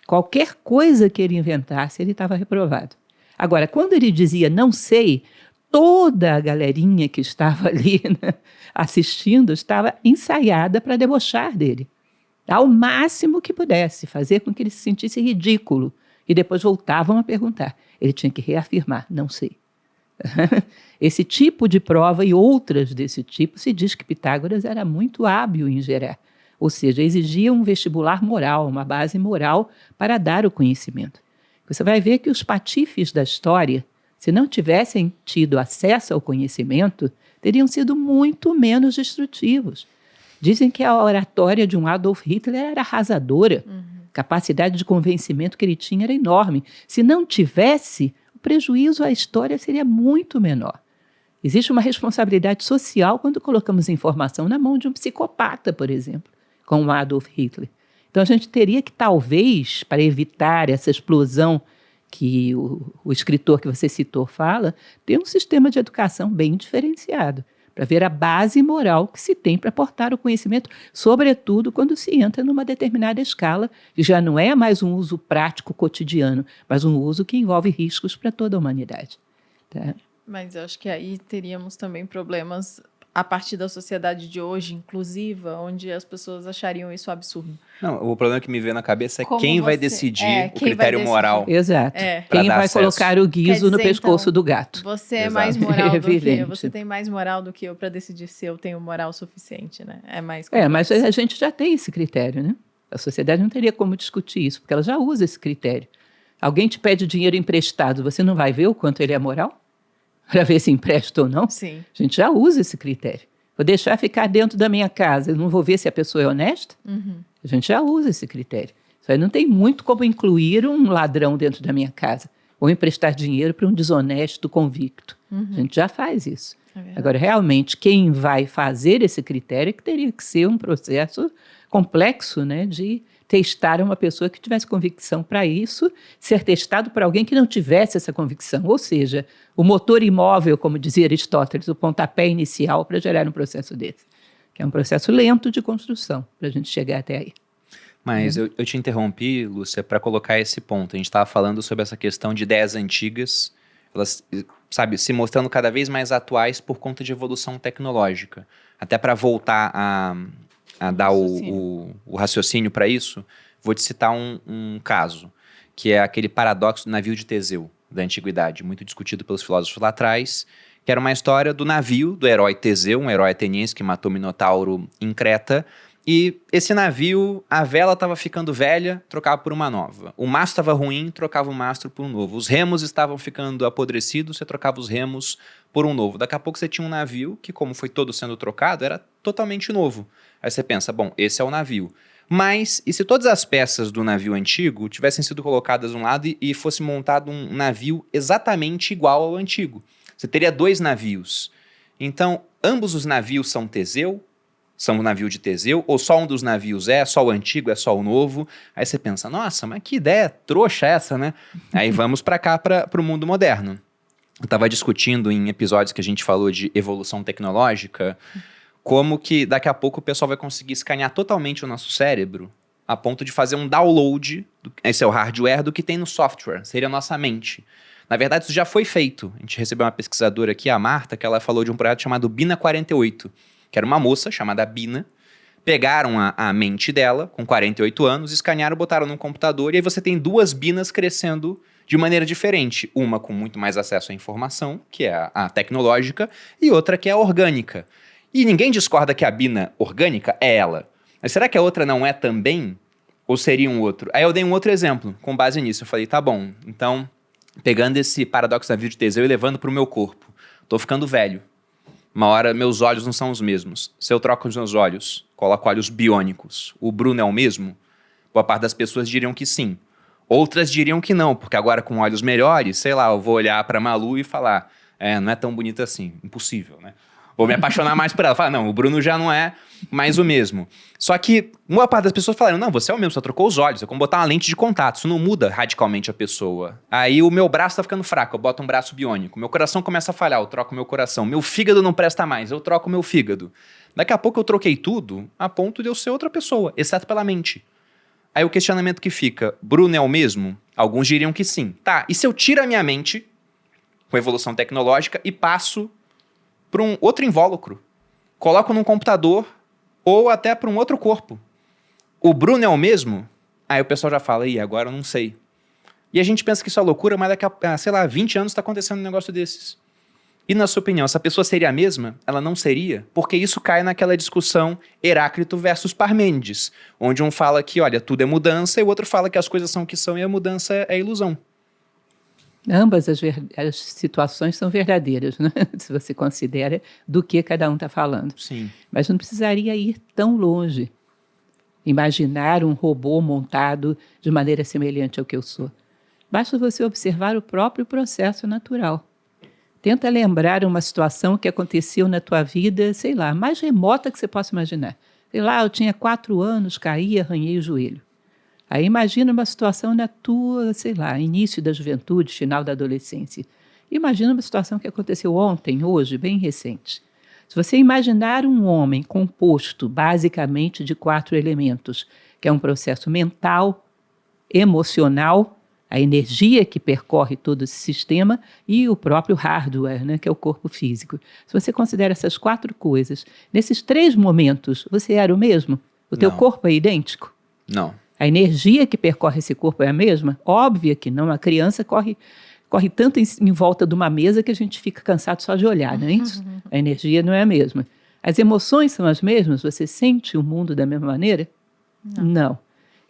Speaker 3: Qualquer coisa que ele inventasse, ele estava reprovado. Agora, quando ele dizia não sei, toda a galerinha que estava ali, né, assistindo estava ensaiada para debochar dele, ao máximo que pudesse, fazer com que ele se sentisse ridículo. E depois voltavam a perguntar. Ele tinha que reafirmar, não sei. Esse tipo de prova e outras desse tipo, se diz que Pitágoras era muito hábil em gerar. Ou seja, exigia um vestibular moral, uma base moral para dar o conhecimento. Você vai ver que os patifes da história, se não tivessem tido acesso ao conhecimento, teriam sido muito menos destrutivos. Dizem que a oratória de um Adolf Hitler era arrasadora. A capacidade de convencimento que ele tinha era enorme. Se não tivesse, o prejuízo à história seria muito menor. Existe uma responsabilidade social quando colocamos informação na mão de um psicopata, por exemplo, como Adolf Hitler. Então, a gente teria que, talvez, para evitar essa explosão que o escritor que você citou fala, ter um sistema de educação bem diferenciado, para ver a base moral que se tem para aportar o conhecimento, sobretudo quando se entra numa determinada escala, que já não é mais um uso prático cotidiano, mas um uso que envolve riscos para toda a humanidade. Tá?
Speaker 2: Mas eu acho que aí teríamos também problemas a partir da sociedade de hoje, inclusiva, onde as pessoas achariam isso absurdo.
Speaker 1: Não, o problema que me veio na cabeça é
Speaker 2: Como
Speaker 1: quem vai
Speaker 2: você-
Speaker 1: decidir o
Speaker 2: quem vai
Speaker 1: critério
Speaker 2: decidir.
Speaker 1: moral.
Speaker 3: Exato.
Speaker 2: É.
Speaker 1: Pra
Speaker 3: Quem
Speaker 1: dar
Speaker 3: vai
Speaker 1: acesso.
Speaker 3: colocar o guiso
Speaker 2: Quer
Speaker 3: no
Speaker 2: dizer,
Speaker 3: pescoço
Speaker 2: então,
Speaker 3: do gato?
Speaker 2: Você é
Speaker 1: Exato.
Speaker 2: mais moral do que eu.
Speaker 3: Evidente.
Speaker 2: Você tem mais moral do que eu para decidir se eu tenho moral suficiente, né? É mais
Speaker 3: Mas
Speaker 2: complexo.
Speaker 3: a gente já tem esse critério, né? A sociedade não teria como discutir isso, porque ela já usa esse critério. Alguém te pede dinheiro emprestado, você não vai ver o quanto ele é moral? Para ver se empresta ou não?
Speaker 2: Sim.
Speaker 3: A gente já usa esse critério. Vou deixar ficar dentro da minha casa, eu não vou ver se a pessoa é honesta? A gente já usa esse critério. Isso aí não tem muito como incluir um ladrão dentro da minha casa. ou emprestar dinheiro para um desonesto convicto. A gente já faz isso. Agora, realmente, quem vai fazer esse critério é que teria que ser um processo complexo, né, de testar uma pessoa que tivesse convicção para isso, ser testado por alguém que não tivesse essa convicção. Ou seja, o motor imóvel, como dizia Aristóteles, o pontapé inicial para gerar um processo desse, que é um processo lento de construção, para a gente chegar até aí.
Speaker 1: Mas eu te interrompi, Lúcia, para colocar esse ponto. A gente estava falando sobre essa questão de ideias antigas, elas, sabe, se mostrando cada vez mais atuais por conta de evolução tecnológica. Até para voltar a dar o raciocínio para isso, vou te citar um caso, que é aquele paradoxo do navio de Teseu, da antiguidade, muito discutido pelos filósofos lá atrás, que era uma história do navio, do herói Teseu, um herói ateniense que matou o Minotauro em Creta, e esse navio, a vela estava ficando velha, trocava por uma nova. O mastro estava ruim, trocava o mastro por um novo. Os remos estavam ficando apodrecidos, você trocava os remos por um novo. Daqui a pouco você tinha um navio que, como foi todo sendo trocado, era totalmente novo. Aí você pensa, bom, esse é o navio. Mas, e se todas as peças do navio antigo tivessem sido colocadas de um lado e fosse montado um navio exatamente igual ao antigo? Você teria 2 navios. Então, ambos os navios são Teseu, são o navio de Teseu, ou só um dos navios só o antigo, é só o novo. Aí você pensa, nossa, mas que ideia trouxa essa, né? Aí vamos para cá, para o mundo moderno. Eu estava discutindo em episódios que a gente falou de evolução tecnológica, como que daqui a pouco o pessoal vai conseguir escanear totalmente o nosso cérebro, a ponto de fazer um download, esse é o hardware, do que tem no software, seria a nossa mente. Na verdade, isso já foi feito. A gente recebeu uma pesquisadora aqui, a Marta, que ela falou de um projeto chamado Bina 48, que era uma moça chamada Bina, pegaram a mente dela, com 48 anos, escanearam, botaram num computador, e aí você tem 2 Binas crescendo de maneira diferente. Uma com muito mais acesso à informação, que é a tecnológica, e outra que é a orgânica. E ninguém discorda que a Bina orgânica é ela. Mas será que a outra não é também? Ou seria um outro? Aí eu dei um outro exemplo, com base nisso. Eu falei, tá bom, então, pegando esse paradoxo da vida de Teseu e levando para o meu corpo. Tô ficando velho. Uma hora, meus olhos não são os mesmos. Se eu troco os meus olhos, coloco olhos biônicos, o Bruno é o mesmo? Boa parte das pessoas diriam que sim. Outras diriam que não, porque agora com olhos melhores, sei lá, eu vou olhar para Malu e falar, não é tão bonita assim, impossível, né? Vou me apaixonar mais por ela. Falar, não, o Bruno já não é mais o mesmo. Só que uma parte das pessoas falaram, não, você é o mesmo, só trocou os olhos. É como botar uma lente de contato, isso não muda radicalmente a pessoa. Aí o meu braço tá ficando fraco, eu boto um braço biônico. Meu coração começa a falhar, eu troco meu coração. Meu fígado não presta mais, eu troco meu fígado. Daqui a pouco eu troquei tudo a ponto de eu ser outra pessoa, exceto pela mente. Aí o questionamento que fica, Bruno é o mesmo? Alguns diriam que sim. Tá, e se eu tiro a minha mente, com evolução tecnológica, e passo para um outro invólucro, coloco num computador ou até para um outro corpo. O Bruno é o mesmo? Aí o pessoal já fala, agora eu não sei. E a gente pensa que isso é loucura, mas daqui a, sei lá, 20 anos está acontecendo um negócio desses. E na sua opinião, essa pessoa seria a mesma? Ela não seria? Porque isso cai naquela discussão Heráclito versus Parmênides, onde um fala que, olha, tudo é mudança, e o outro fala que as coisas são o que são e a mudança é ilusão.
Speaker 3: Ambas as situações são verdadeiras, né? Se você considera do que cada um está falando.
Speaker 1: Sim.
Speaker 3: Mas não precisaria ir tão longe. Imaginar um robô montado de maneira semelhante ao que eu sou. Basta você observar o próprio processo natural. Tenta lembrar uma situação que aconteceu na tua vida, sei lá, mais remota que você possa imaginar. Sei lá, eu tinha 4 anos, caí, arranhei o joelho. Aí imagina uma situação na tua, sei lá, início da juventude, final da adolescência. Imagina uma situação que aconteceu ontem, hoje, bem recente. Se você imaginar um homem composto basicamente de 4 elementos, que é um processo mental, emocional, a energia que percorre todo esse sistema e o próprio hardware, né, que é o corpo físico. Se você considera essas 4 coisas, nesses 3 momentos, você era o mesmo? O teu corpo é idêntico?
Speaker 1: Não.
Speaker 3: A energia que percorre esse corpo é a mesma? Óbvio que não. A criança corre tanto em volta de uma mesa que a gente fica cansado só de olhar, não é isso? A energia não é a mesma. As emoções são as mesmas? Você sente o mundo da mesma maneira? Não.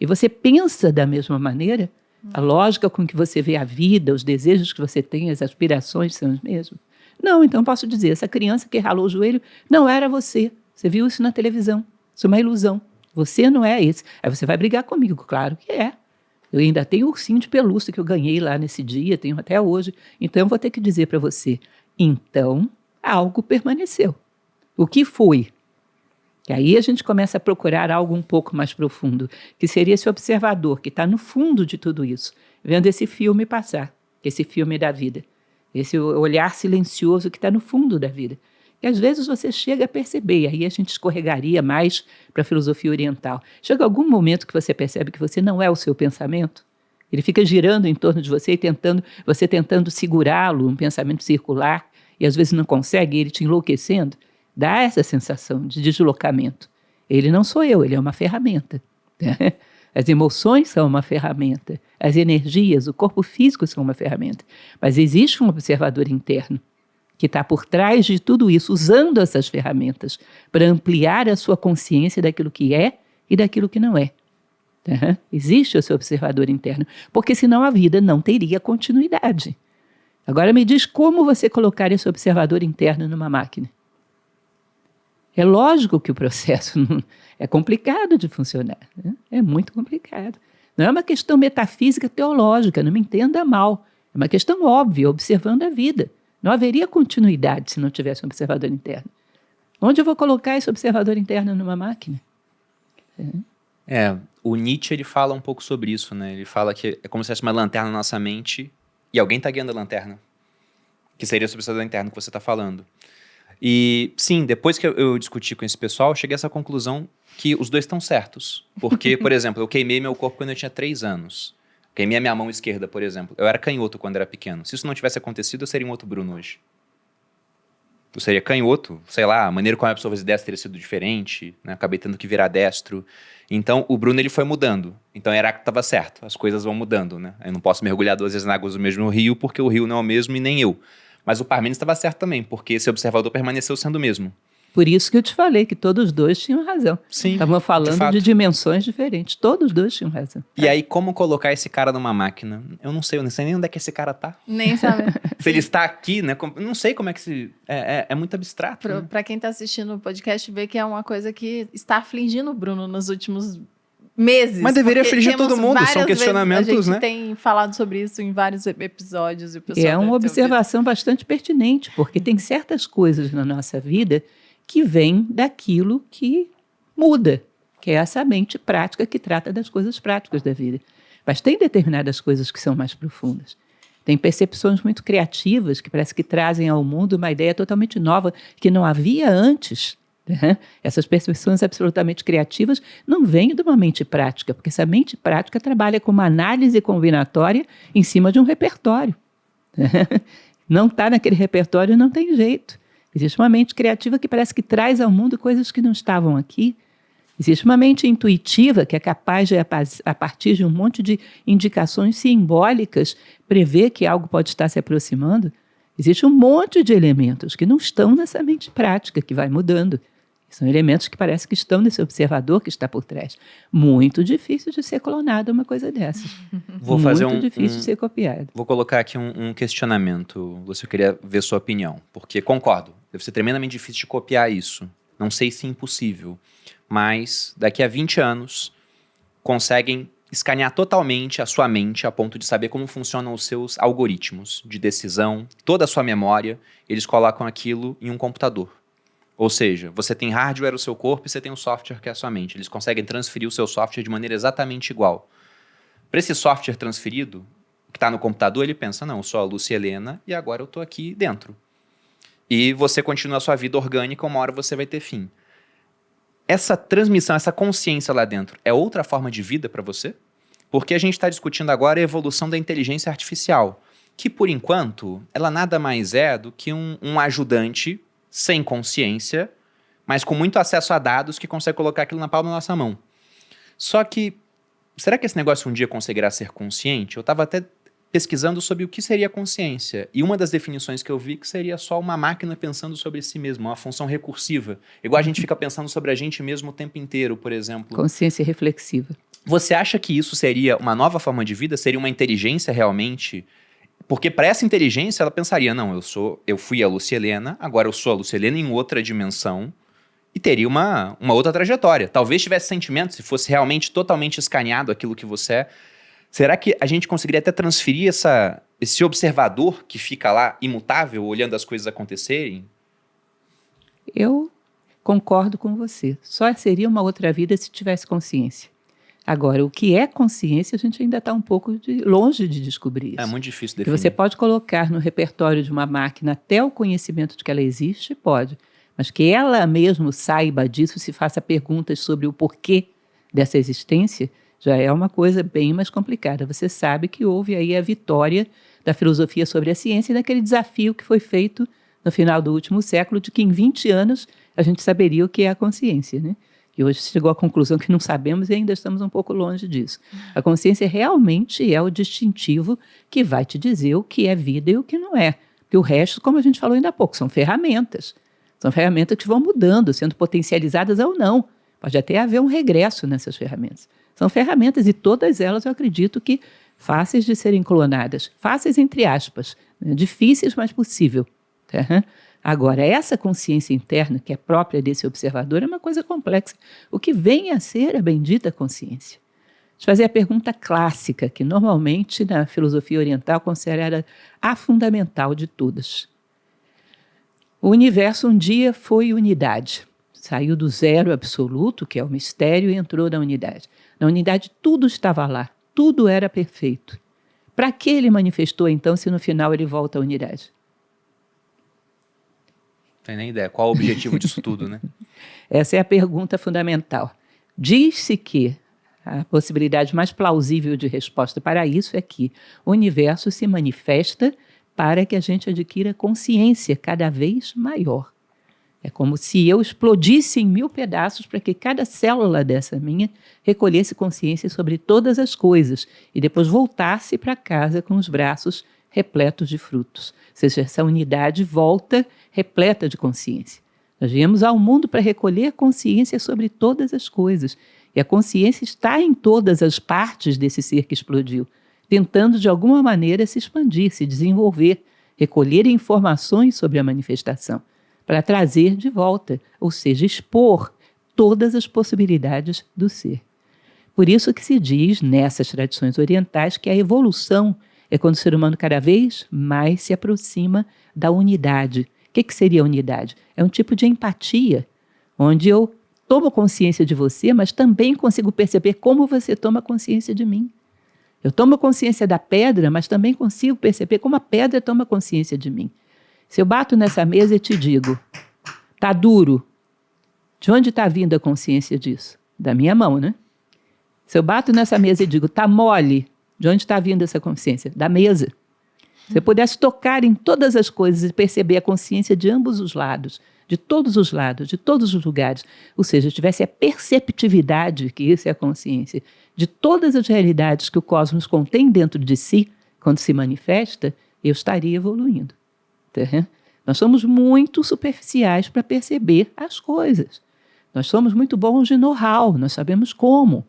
Speaker 3: E você pensa da mesma maneira? A lógica com que você vê a vida, os desejos que você tem, as aspirações são os mesmos? Não, então posso dizer, essa criança que ralou o joelho não era você. Você viu isso na televisão. Isso é uma ilusão. Você não é esse. Aí você vai brigar comigo, claro que é. Eu ainda tenho ursinho de pelúcia que eu ganhei lá nesse dia, tenho até hoje. Então, eu vou ter que dizer para você, então, algo permaneceu. O que foi? E aí a gente começa a procurar algo um pouco mais profundo, que seria esse observador que está no fundo de tudo isso, vendo esse filme passar, esse filme da vida, esse olhar silencioso que está no fundo da vida. E às vezes você chega a perceber, e aí a gente escorregaria mais para a filosofia oriental. Chega algum momento que você percebe que você não é o seu pensamento, ele fica girando em torno de você e você tentando segurá-lo, um pensamento circular, e às vezes não consegue, ele te enlouquecendo. Dá essa sensação de deslocamento. Ele não sou eu, ele é uma ferramenta. Né? As emoções são uma ferramenta, as energias, o corpo físico são uma ferramenta. Mas existe um observador interno que está por trás de tudo isso, usando essas ferramentas para ampliar a sua consciência daquilo que é e daquilo que não é. Tá? Existe esse observador interno, porque senão a vida não teria continuidade. Agora me diz como você colocar esse observador interno numa máquina. É lógico que o processo é complicado de funcionar, né? É muito complicado. Não é uma questão metafísica teológica, não me entenda mal. É uma questão óbvia, observando a vida. Não haveria continuidade se não tivesse um observador interno. Onde eu vou colocar esse observador interno numa máquina?
Speaker 1: O Nietzsche ele fala um pouco sobre isso, né? Ele fala que é como se fosse uma lanterna na nossa mente e alguém está guiando a lanterna, que seria esse observador interno que você está falando. E sim, depois que eu discuti com esse pessoal, eu cheguei a essa conclusão que os dois estão certos. Porque, por exemplo, eu queimei meu corpo quando eu tinha 3 anos. Queimei a minha mão esquerda, por exemplo. Eu era canhoto quando era pequeno. Se isso não tivesse acontecido, eu seria um outro Bruno hoje. Eu seria canhoto, sei lá, a maneira como eu absorvi as ideias teria sido diferente, né? Acabei tendo que virar destro. Então, o Bruno ele foi mudando. Então, Heráclito estava certo, as coisas vão mudando, né? Eu não posso mergulhar 2 vezes na água do mesmo rio, porque o rio não é o mesmo e nem eu. Mas o Parmênides estava certo também, porque esse observador permaneceu sendo o mesmo.
Speaker 3: Por isso que eu te falei que todos os dois tinham razão.
Speaker 1: Sim,
Speaker 3: estavam falando de dimensões diferentes. Todos os dois tinham razão.
Speaker 1: E aí, como colocar esse cara numa máquina? Eu não sei nem onde é que esse cara tá.
Speaker 2: Nem sabe.
Speaker 1: Se ele está aqui, né? Eu não sei como é que se... É muito abstrato. Né?
Speaker 2: Para quem está assistindo o podcast, vê que é uma coisa que está afligindo o Bruno nos últimos meses.
Speaker 1: Mas deveria afligir todo mundo, são questionamentos, né?
Speaker 2: A gente tem falado sobre isso em vários episódios. E o pessoal
Speaker 3: é uma observação bastante pertinente, porque tem certas coisas na nossa vida que vêm daquilo que muda, que é essa mente prática que trata das coisas práticas da vida. Mas tem determinadas coisas que são mais profundas. Tem percepções muito criativas que parece que trazem ao mundo uma ideia totalmente nova que não havia antes. Né? Essas percepções absolutamente criativas não vêm de uma mente prática, porque essa mente prática trabalha com uma análise combinatória em cima de um repertório. Não está naquele repertório, não tem jeito. Existe uma mente criativa que parece que traz ao mundo coisas que não estavam aqui. Existe uma mente intuitiva que é capaz de, a partir de um monte de indicações simbólicas, prever que algo pode estar se aproximando. Existe um monte de elementos que não estão nessa mente prática, que vai mudando. São elementos que parece que estão nesse observador que está por trás. Muito difícil de ser clonado uma coisa dessa.
Speaker 1: Vou fazer
Speaker 3: muito difícil de ser copiado.
Speaker 1: Vou colocar aqui um questionamento, Lúcio, eu queria ver sua opinião. Porque, concordo, deve ser tremendamente difícil de copiar isso. Não sei se é impossível, mas daqui a 20 anos conseguem escanear totalmente a sua mente a ponto de saber como funcionam os seus algoritmos de decisão, toda a sua memória, eles colocam aquilo em um computador. Ou seja, você tem hardware, o seu corpo, e você tem um software que é a sua mente. Eles conseguem transferir o seu software de maneira exatamente igual. Para esse software transferido, que está no computador, ele pensa, não, eu sou a Lúcia Helena e agora eu estou aqui dentro. E você continua a sua vida orgânica, uma hora você vai ter fim. Essa transmissão, essa consciência lá dentro, é outra forma de vida para você? Porque a gente está discutindo agora a evolução da inteligência artificial, que por enquanto, ela nada mais é do que um ajudante sem consciência, mas com muito acesso a dados que consegue colocar aquilo na palma da nossa mão. Só que, será que esse negócio um dia conseguirá ser consciente? Eu estava até pesquisando sobre o que seria consciência. E uma das definições que eu vi que seria só uma máquina pensando sobre si mesma, uma função recursiva. Igual a gente fica pensando sobre a gente mesmo o tempo inteiro, por exemplo.
Speaker 3: Consciência reflexiva.
Speaker 1: Você acha que isso seria uma nova forma de vida? Seria uma inteligência realmente? Porque para essa inteligência ela pensaria, não, eu fui a Lúcia Helena, agora eu sou a Lúcia Helena em outra dimensão e teria uma outra trajetória. Talvez tivesse sentimento, se fosse realmente totalmente escaneado aquilo que você é. Será que a gente conseguiria até transferir esse observador que fica lá imutável, olhando as coisas acontecerem?
Speaker 3: Eu concordo com você. Só seria uma outra vida se tivesse consciência. Agora, o que é consciência, a gente ainda está um pouco longe de descobrir isso.
Speaker 1: É muito difícil
Speaker 3: Que
Speaker 1: definir.
Speaker 3: você pode colocar no repertório de uma máquina até o conhecimento de que ela existe, pode. Mas que ela mesmo saiba disso, se faça perguntas sobre o porquê dessa existência, já é uma coisa bem mais complicada. Você sabe que houve aí a vitória da filosofia sobre a ciência e daquele desafio que foi feito no final do último século, de que em 20 anos a gente saberia o que é a consciência, né? E hoje chegou à conclusão que não sabemos e ainda estamos um pouco longe disso. A consciência realmente é o distintivo que vai te dizer o que é vida e o que não é. Porque o resto, como a gente falou ainda há pouco, são ferramentas. São ferramentas que vão mudando, sendo potencializadas ou não. Pode até haver um regresso nessas ferramentas. São ferramentas e todas elas eu acredito que fáceis de serem clonadas. Fáceis entre aspas, né? Difíceis, mas possível. Tá? Agora, essa consciência interna que é própria desse observador é uma coisa complexa. O que vem a ser a bendita consciência? Deixa eu fazer a pergunta clássica, que normalmente na filosofia oriental é considerada a fundamental de todas. O universo um dia foi unidade. Saiu do zero absoluto, que é o mistério, e entrou na unidade. Na unidade tudo estava lá, tudo era perfeito. Para que ele manifestou então, se no final ele volta à unidade?
Speaker 1: Não tenho nem ideia. Qual o objetivo disso tudo, né?
Speaker 3: Essa é a pergunta fundamental. Diz-se que a possibilidade mais plausível de resposta para isso é que o universo se manifesta para que a gente adquira consciência cada vez maior. É como se eu explodisse em 1000 pedaços para que cada célula dessa minha recolhesse consciência sobre todas as coisas e depois voltasse para casa com os braços repletos de frutos. Ou seja, essa unidade volta repleta de consciência. Nós viemos ao mundo para recolher consciência sobre todas as coisas. E a consciência está em todas as partes desse ser que explodiu, tentando de alguma maneira se expandir, se desenvolver, recolher informações sobre a manifestação, para trazer de volta, ou seja, expor todas as possibilidades do ser. Por isso que se diz, nessas tradições orientais, que a evolução é quando o ser humano cada vez mais se aproxima da unidade. O que seria a unidade? É um tipo de empatia, onde eu tomo consciência de você, mas também consigo perceber como você toma consciência de mim. Eu tomo consciência da pedra, mas também consigo perceber como a pedra toma consciência de mim. Se eu bato nessa mesa e te digo, tá duro, de onde está vindo a consciência disso? Da minha mão, né? Se eu bato nessa mesa e digo, tá mole, de onde está vindo essa consciência? Da mesa. Se eu pudesse tocar em todas as coisas e perceber a consciência de ambos os lados, de todos os lados, de todos os lugares, ou seja, tivesse a perceptividade, que isso é a consciência, de todas as realidades que o cosmos contém dentro de si, quando se manifesta, eu estaria evoluindo. Tá? Nós somos muito superficiais para perceber as coisas. Nós somos muito bons de know-how, nós sabemos como.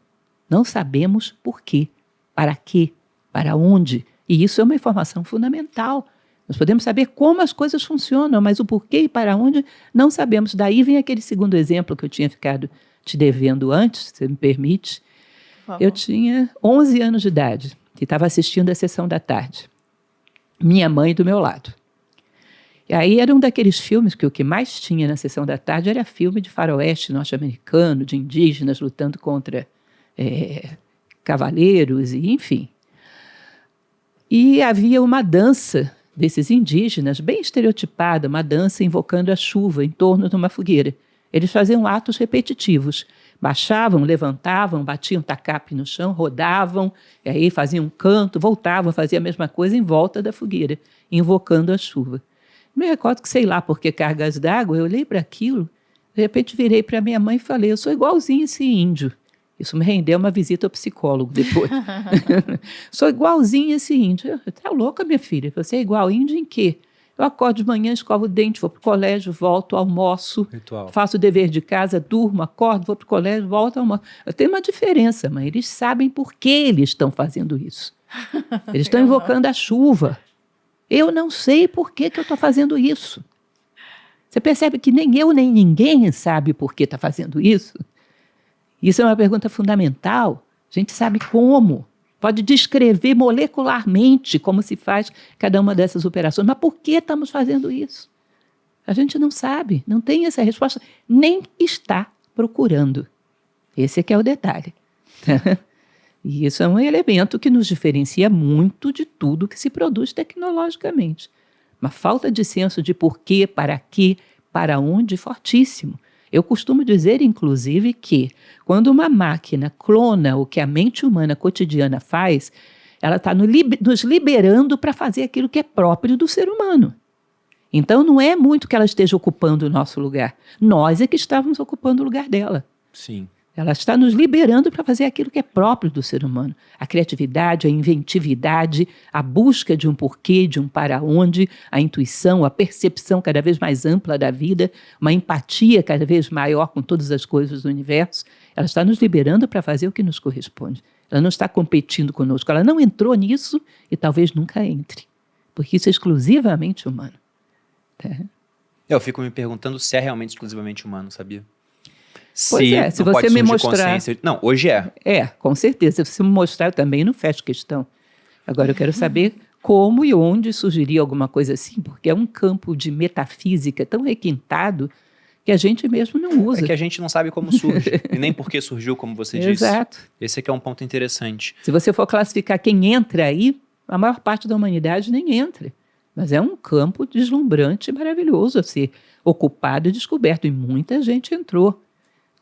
Speaker 3: Não sabemos por quê, para quê, para onde. E isso é uma informação fundamental. Nós podemos saber como as coisas funcionam, mas o porquê e para onde não sabemos. Daí vem aquele segundo exemplo que eu tinha ficado te devendo antes, se você me permite. Eu tinha 11 anos de idade e estava assistindo a sessão da tarde. Minha mãe do meu lado. E aí era um daqueles filmes que o que mais tinha na sessão da tarde era filme de faroeste norte-americano, de indígenas lutando contra cavaleiros, e enfim. E havia uma dança desses indígenas, bem estereotipada, uma dança invocando a chuva em torno de uma fogueira. Eles faziam atos repetitivos. Baixavam, levantavam, batiam tacape no chão, rodavam, e aí faziam um canto, voltavam, faziam a mesma coisa em volta da fogueira, invocando a chuva. Me recordo que, sei lá por que cargas d'água, eu olhei para aquilo, de repente virei para minha mãe e falei, eu sou igualzinho esse índio. Isso me rendeu uma visita ao psicólogo depois. Sou igualzinho esse índio. Tá louca, minha filha? Você é igual índio em quê? Eu acordo de manhã, escovo o dente, vou para o colégio, volto, almoço,
Speaker 1: Ritual.
Speaker 3: faço o dever de casa, durmo, acordo, vou para o colégio, volto, almoço. Tem uma diferença, mãe. Eles sabem por que eles estão fazendo isso. Eles estão invocando a chuva. Eu não sei por que eu estou fazendo isso. Você percebe que nem eu, nem ninguém sabe por que está fazendo isso? Isso é uma pergunta fundamental. A gente sabe como. pode descrever molecularmente como se faz cada uma dessas operações. Mas por que estamos fazendo isso? A gente não sabe, não tem essa resposta, nem está procurando. Esse é que é o detalhe. E isso é um elemento que nos diferencia muito de tudo que se produz tecnologicamente. Uma falta de senso de porquê, para onde, fortíssimo. Eu costumo dizer, inclusive, que quando uma máquina clona o que a mente humana cotidiana faz, ela está nos liberando para fazer aquilo que é próprio do ser humano. Então, não é muito que ela esteja ocupando o nosso lugar. Nós é que estávamos ocupando o lugar dela.
Speaker 1: Sim.
Speaker 3: Ela está nos liberando para fazer aquilo que é próprio do ser humano. A criatividade, a inventividade, a busca de um porquê, de um para onde, a intuição, a percepção cada vez mais ampla da vida, uma empatia cada vez maior com todas as coisas do universo. Ela está nos liberando para fazer o que nos corresponde. Ela não está competindo conosco. Ela não entrou nisso e talvez nunca entre. Porque isso é exclusivamente humano. Tá?
Speaker 1: Eu fico me perguntando se é realmente exclusivamente humano, sabia?
Speaker 3: Pois é, se você me mostrar...
Speaker 1: Não, hoje é.
Speaker 3: É, com certeza. Se você me mostrar, eu também não fecho questão. Agora, eu quero saber como e onde surgiria alguma coisa assim, porque é um campo de metafísica tão requintado que a gente mesmo não usa.
Speaker 1: É que a gente não sabe como surge, e nem por que surgiu, como você disse.
Speaker 3: Exato.
Speaker 1: Esse aqui é um ponto interessante.
Speaker 3: Se você for classificar quem entra aí, a maior parte da humanidade nem entra. Mas é um campo deslumbrante e maravilhoso a ser ocupado e descoberto, e muita gente entrou.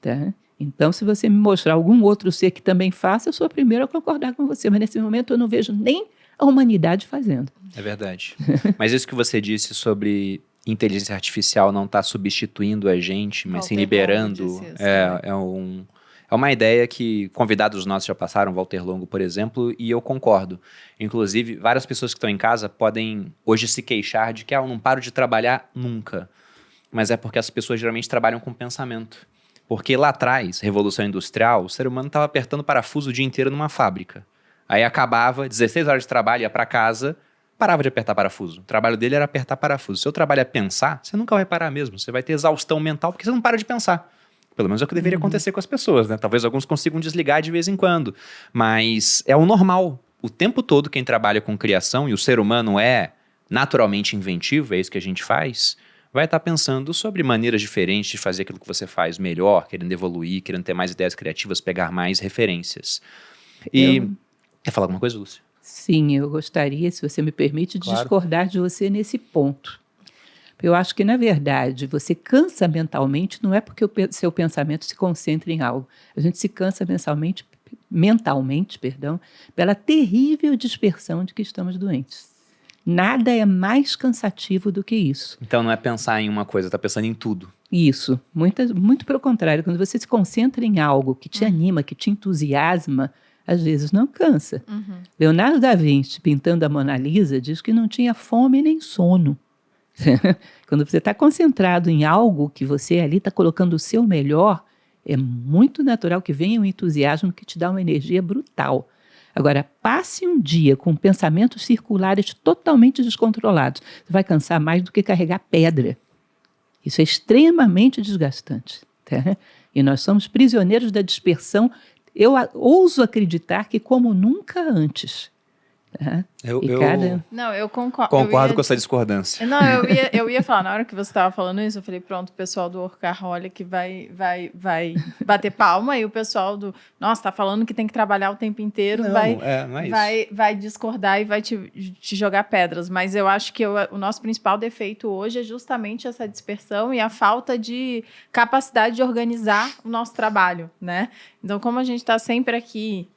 Speaker 3: Tá? Então, se você me mostrar algum outro ser que também faça, eu sou a primeira a concordar com você, mas nesse momento eu não vejo nem a humanidade fazendo.
Speaker 1: É verdade. Mas isso que você disse sobre inteligência artificial não estar substituindo a gente, mas sim liberando, é uma ideia que convidados nossos já passaram, Walter Longo, por exemplo, e eu concordo. Inclusive, várias pessoas que estão em casa podem hoje se queixar de que eu não paro de trabalhar nunca. Mas é porque as pessoas geralmente trabalham com pensamento. Porque lá atrás, Revolução Industrial, o ser humano estava apertando parafuso o dia inteiro numa fábrica. Aí acabava, 16 horas de trabalho, ia para casa, parava de apertar parafuso. O trabalho dele era apertar parafuso. Seu trabalho é pensar, você nunca vai parar mesmo. Você vai ter exaustão mental porque você não para de pensar. Pelo menos é o que deveria acontecer com as pessoas, né? Talvez alguns consigam desligar de vez em quando. Mas é o normal. O tempo todo quem trabalha com criação, e o ser humano é naturalmente inventivo, é isso que a gente faz, vai estar pensando sobre maneiras diferentes de fazer aquilo que você faz melhor, querendo evoluir, querendo ter mais ideias criativas, pegar mais referências. E quer falar alguma coisa, Lúcia?
Speaker 3: Sim, eu gostaria, se você me permite, de discordar de você nesse ponto. Eu acho que, na verdade, você cansa mentalmente, não é porque o seu pensamento se concentra em algo. A gente se cansa mentalmente, pela terrível dispersão de que estamos doentes. Nada é mais cansativo do que isso.
Speaker 1: Então não é pensar em uma coisa, está pensando em tudo.
Speaker 3: Isso, muito pelo contrário. Quando você se concentra em algo que te anima, que te entusiasma, às vezes não cansa. Leonardo da Vinci, pintando a Mona Lisa, diz que não tinha fome nem sono. Quando você está concentrado em algo que você ali está colocando o seu melhor, é muito natural que venha um entusiasmo que te dá uma energia brutal. Agora, passe um dia com pensamentos circulares totalmente descontrolados. Você vai cansar mais do que carregar pedra. Isso é extremamente desgastante. Tá? E nós somos prisioneiros da dispersão. Eu ouso acreditar que como nunca antes. Tá?
Speaker 2: Não, eu concordo.
Speaker 1: Concordo com essa discordância.
Speaker 2: Não, eu ia falar, na hora que você estava falando isso, eu falei, pronto, o pessoal do Workaholic que vai bater palma, e o pessoal do, nossa, tá falando que tem que trabalhar o tempo inteiro,
Speaker 1: não é
Speaker 2: vai discordar e vai te jogar pedras. Mas eu acho que o nosso principal defeito hoje é justamente essa dispersão e a falta de capacidade de organizar o nosso trabalho, né? Então, como a gente está sempre aqui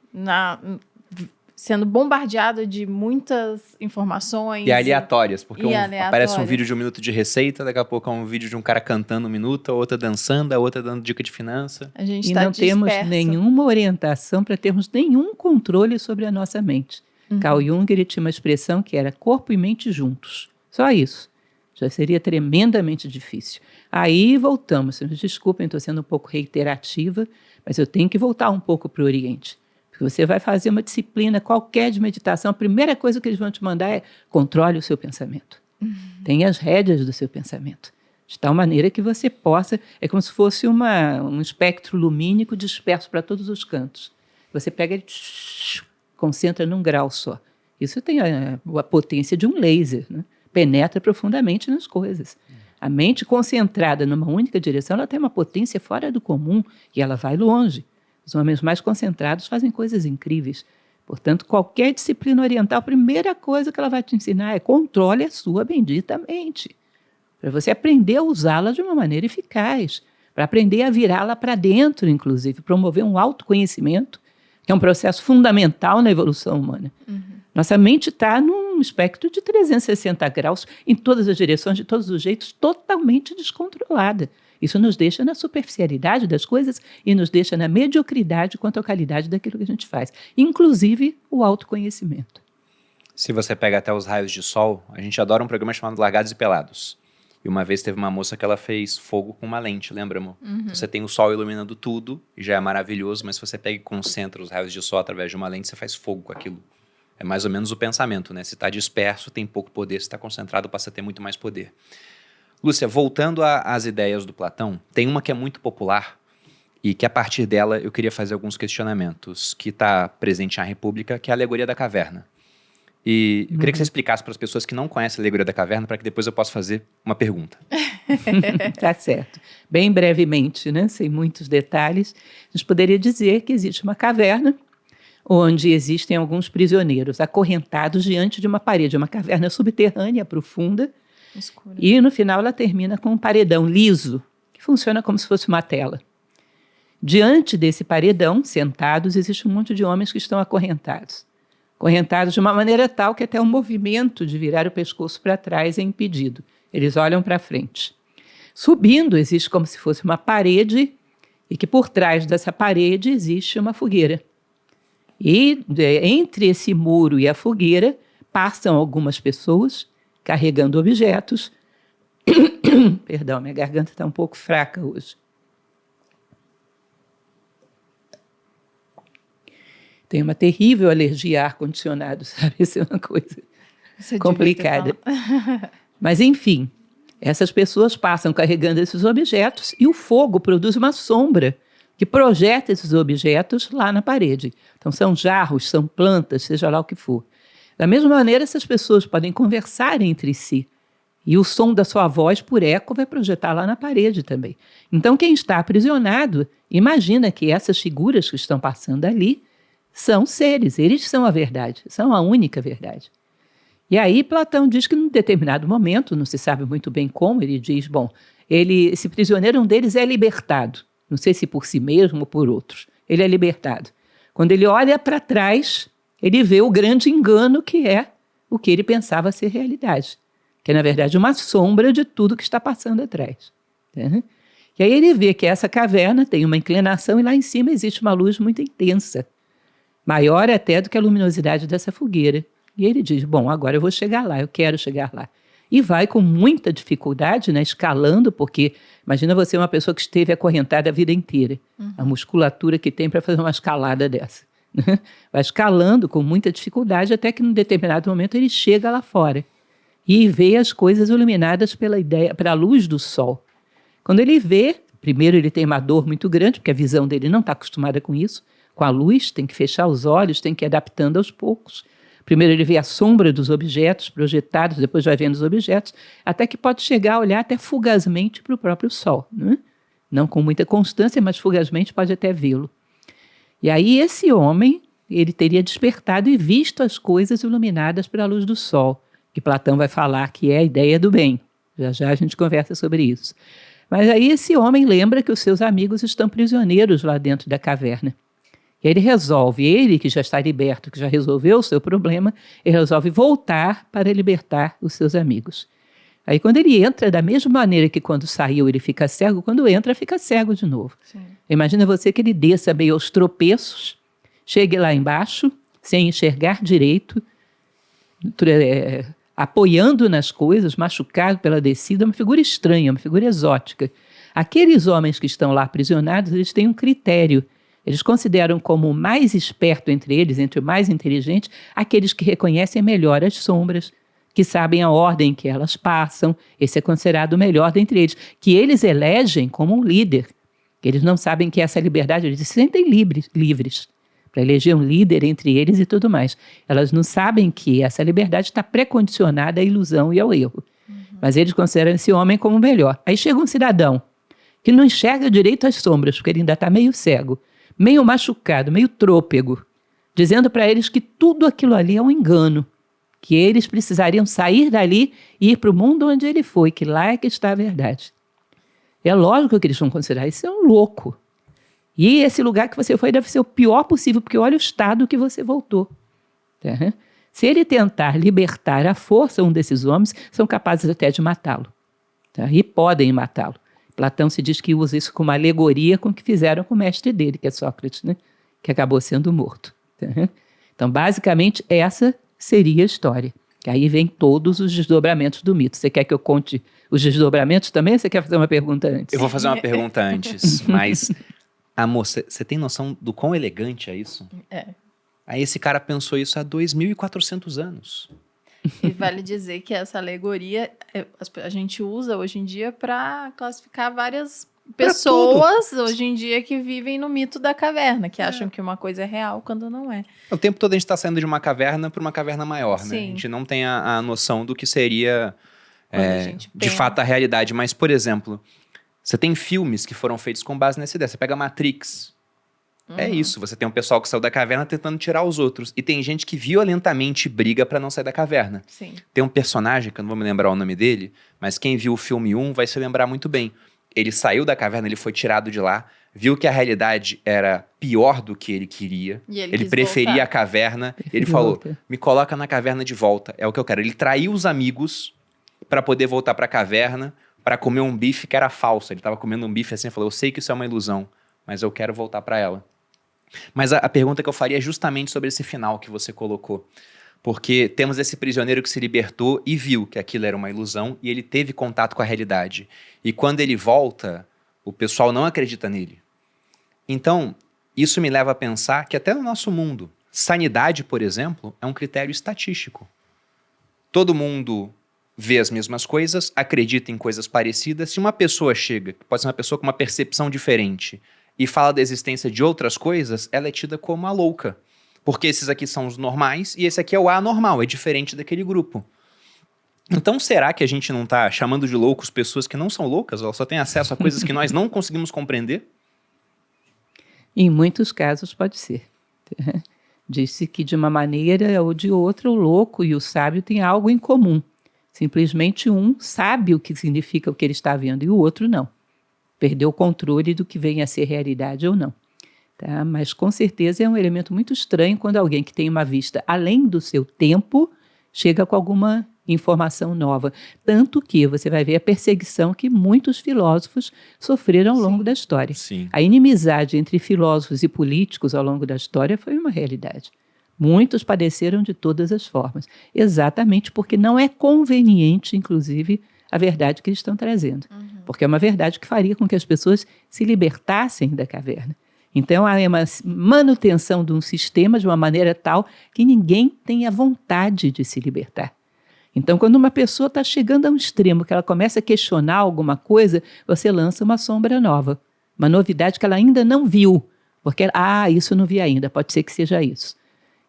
Speaker 2: sendo bombardeado de muitas informações.
Speaker 1: E aleatórias, porque aparece um vídeo de 1 minuto de receita, daqui a pouco é um vídeo de um cara cantando 1 minuto, a outra dançando, a outra dando dica de finança.
Speaker 2: A gente
Speaker 3: e não temos nenhuma orientação para termos nenhum controle sobre a nossa mente. Carl Jung, ele tinha uma expressão que era corpo e mente juntos. Só isso. Já seria tremendamente difícil. Aí voltamos. Desculpem, estou sendo um pouco reiterativa, mas eu tenho que voltar um pouco para o Oriente. Porque você vai fazer uma disciplina qualquer de meditação, a primeira coisa que eles vão te mandar é controle o seu pensamento. Tenha as rédeas do seu pensamento. De tal maneira que você possa... É como se fosse um espectro lumínico disperso para todos os cantos. Você pega ele, concentra num grau só. Isso tem a potência de um laser, né? Penetra profundamente nas coisas. A mente concentrada numa única direção, ela tem uma potência fora do comum e ela vai longe. Os homens mais concentrados fazem coisas incríveis. Portanto, qualquer disciplina oriental, a primeira coisa que ela vai te ensinar é controle a sua bendita mente, para você aprender a usá-la de uma maneira eficaz, para aprender a virá-la para dentro, inclusive, promover um autoconhecimento, que é um processo fundamental na evolução humana. Nossa mente está num espectro de 360 graus, em todas as direções, de todos os jeitos, totalmente descontrolada. Isso nos deixa na superficialidade das coisas e nos deixa na mediocridade quanto à qualidade daquilo que a gente faz, inclusive o autoconhecimento.
Speaker 1: Se você pega até os raios de sol, a gente adora um programa chamado Largados e Pelados. E uma vez teve uma moça que ela fez fogo com uma lente, lembra, amor? Você tem o sol iluminando tudo, e já é maravilhoso, mas se você pega e concentra os raios de sol através de uma lente, você faz fogo com aquilo. É mais ou menos o pensamento, né? Se está disperso, tem pouco poder. Se está concentrado, passa a ter muito mais poder. Lúcia, voltando às ideias do Platão, tem uma que é muito popular e que a partir dela eu queria fazer alguns questionamentos, que está presente na República, que é a alegoria da caverna. E eu queria que você explicasse para as pessoas que não conhecem a alegoria da caverna, para que depois eu possa fazer uma pergunta.
Speaker 3: Tá certo. Bem brevemente, né? Sem muitos detalhes, a gente poderia dizer que existe uma caverna onde existem alguns prisioneiros acorrentados diante de uma parede, uma caverna subterrânea profunda,
Speaker 2: Escura.
Speaker 3: e no final ela termina com um paredão liso, que funciona como se fosse uma tela. Diante desse paredão, sentados, existe um monte de homens que estão acorrentados de uma maneira tal que até o movimento de virar o pescoço para trás é impedido. Eles olham para frente. Subindo, existe como se fosse uma parede, e que por trás dessa parede existe uma fogueira. E entre esse muro e a fogueira passam algumas pessoas carregando objetos. Perdão, minha garganta está um pouco fraca hoje. Tenho uma terrível alergia a ar-condicionado, sabe? Isso é uma coisa complicada. Mas, enfim, essas pessoas passam carregando esses objetos e o fogo produz uma sombra que projeta esses objetos lá na parede. Então, são jarros, são plantas, seja lá o que for. Da mesma maneira, essas pessoas podem conversar entre si. E o som da sua voz, por eco, vai projetar lá na parede também. Então, quem está aprisionado, imagina que essas figuras que estão passando ali são seres, eles são a verdade, são a única verdade. E aí, Platão diz que, num determinado momento, não se sabe muito bem como, ele diz, bom, esse prisioneiro, um deles é libertado. Não sei se por si mesmo ou por outros. Ele é libertado. Quando ele olha para trás, ele vê o grande engano que é o que ele pensava ser realidade. Que é, na verdade, uma sombra de tudo que está passando atrás. Né? E aí ele vê que essa caverna tem uma inclinação e lá em cima existe uma luz muito intensa. Maior até do que a luminosidade dessa fogueira. E ele diz, bom, agora eu vou chegar lá, eu quero chegar lá. E vai com muita dificuldade, né, escalando, porque imagina você uma pessoa que esteve acorrentada a vida inteira. A musculatura que tem para fazer uma escalada dessa. Né? Vai escalando com muita dificuldade até que, num determinado momento, ele chega lá fora e vê as coisas iluminadas pela luz do sol. Quando ele vê, primeiro ele tem uma dor muito grande, porque a visão dele não está acostumada com isso, com a luz, tem que fechar os olhos, tem que ir adaptando aos poucos. Primeiro ele vê a sombra dos objetos projetados, depois vai vendo os objetos, até que pode chegar a olhar até fugazmente para o próprio sol. Né? Não com muita constância, mas fugazmente pode até vê-lo. E aí esse homem, ele teria despertado e visto as coisas iluminadas pela luz do sol, que Platão vai falar que é a ideia do bem. Já já a gente conversa sobre isso. Mas aí esse homem lembra que os seus amigos estão prisioneiros lá dentro da caverna. E ele resolve, ele que já está liberto, que já resolveu o seu problema, ele resolve voltar para libertar os seus amigos. Aí quando ele entra, da mesma maneira que quando saiu ele fica cego, quando entra fica cego de novo. Sim. Imagina você que ele desça meio aos tropeços, chegue lá embaixo, sem enxergar direito, apoiando nas coisas, machucado pela descida, uma figura estranha, uma figura exótica. Aqueles homens que estão lá aprisionados, eles têm um critério. Eles consideram como o mais esperto entre eles, entre o mais inteligente, aqueles que reconhecem melhor as sombras, que sabem a ordem em que elas passam. Esse é considerado o melhor dentre eles, que eles elegem como um líder. Eles não sabem que essa liberdade, eles se sentem livres, para eleger um líder entre eles e tudo mais. Elas não sabem que essa liberdade está pré-condicionada à ilusão e ao erro. Mas eles consideram esse homem como o melhor. Aí chega um cidadão que não enxerga direito as sombras, porque ele ainda está meio cego, meio machucado, meio trôpego, dizendo para eles que tudo aquilo ali é um engano, que eles precisariam sair dali e ir para o mundo onde ele foi, que lá é que está a verdade. É lógico que eles vão considerar isso é um louco. E esse lugar que você foi deve ser o pior possível, porque olha o estado que você voltou. Tá? Se ele tentar libertar à força um desses homens, são capazes até de matá-lo. Tá? E podem matá-lo. Platão se diz que usa isso como alegoria com o que fizeram com o mestre dele, que é Sócrates, né? Que acabou sendo morto. Tá? Então, basicamente, essa seria a história. Que aí vem todos os desdobramentos do mito. Você quer que eu conte os desdobramentos também ou você quer fazer uma pergunta antes?
Speaker 1: Eu vou fazer uma pergunta antes, mas, amor, você tem noção do quão elegante é isso?
Speaker 2: É.
Speaker 1: Aí esse cara pensou isso há 2.400 anos.
Speaker 2: E vale dizer que essa alegoria a gente usa hoje em dia para classificar várias pessoas hoje em dia que vivem no mito da caverna, que acham que uma coisa é real quando não é.
Speaker 1: O tempo todo a gente está saindo de uma caverna para uma caverna maior, né?
Speaker 2: Sim.
Speaker 1: A gente não tem a noção do que seria,
Speaker 2: Quando a gente
Speaker 1: de
Speaker 2: pensa.
Speaker 1: fato, a realidade. Mas, por exemplo, você tem filmes que foram feitos com base nessa ideia. Você pega Matrix. É isso, você tem um pessoal que saiu da caverna tentando tirar os outros. E tem gente que violentamente briga pra não sair da caverna.
Speaker 2: Sim.
Speaker 1: Tem um personagem, que eu não vou me lembrar o nome dele, mas quem viu o filme 1 vai se lembrar muito bem. Ele saiu da caverna, ele foi tirado de lá, viu que a realidade era pior do que ele queria.
Speaker 2: E
Speaker 1: Ele
Speaker 2: quis
Speaker 1: preferia
Speaker 2: voltar.
Speaker 1: a caverna.
Speaker 3: Preferiu
Speaker 1: Ele falou,
Speaker 3: voltar.
Speaker 1: me coloca na caverna de volta, é o que eu quero. Ele traiu os amigos pra poder voltar pra caverna, pra comer um bife que era falso. Ele tava comendo um bife assim e falou, eu sei que isso é uma ilusão, mas eu quero voltar pra ela. Mas a pergunta que eu faria é justamente sobre esse final que você colocou. Porque temos esse prisioneiro que se libertou e viu que aquilo era uma ilusão e ele teve contato com a realidade. E quando ele volta, o pessoal não acredita nele. Então, isso me leva a pensar que até no nosso mundo, sanidade, por exemplo, é um critério estatístico. Todo mundo vê as mesmas coisas, acredita em coisas parecidas. Se uma pessoa chega, que pode ser uma pessoa com uma percepção diferente, e fala da existência de outras coisas, ela é tida como a louca. Porque esses aqui são os normais e esse aqui é o anormal, é diferente daquele grupo. Então, será que a gente não está chamando de loucos pessoas que não são loucas? Elas só têm acesso a coisas que nós não conseguimos compreender?
Speaker 3: Em muitos casos pode ser. Diz-se que de uma maneira ou de outra o louco e o sábio têm algo em comum. Simplesmente um sabe o que significa o que ele está vendo e o outro não. Perdeu o controle do que vem a ser realidade ou não. Tá? Mas com certeza é um elemento muito estranho quando alguém que tem uma vista além do seu tempo chega com alguma informação nova. Tanto que você vai ver a perseguição que muitos filósofos sofreram ao longo da história.
Speaker 1: Sim.
Speaker 3: A inimizade entre filósofos e políticos ao longo da história foi uma realidade. Muitos padeceram de todas as formas, exatamente porque não é conveniente, inclusive, a verdade que eles estão trazendo. Porque é uma verdade que faria com que as pessoas se libertassem da caverna. Então, há uma manutenção de um sistema de uma maneira tal que ninguém tenha vontade de se libertar. Então, quando uma pessoa está chegando a um extremo, que ela começa a questionar alguma coisa, você lança uma sombra nova, uma novidade que ela ainda não viu. Porque, isso eu não vi ainda, pode ser que seja isso.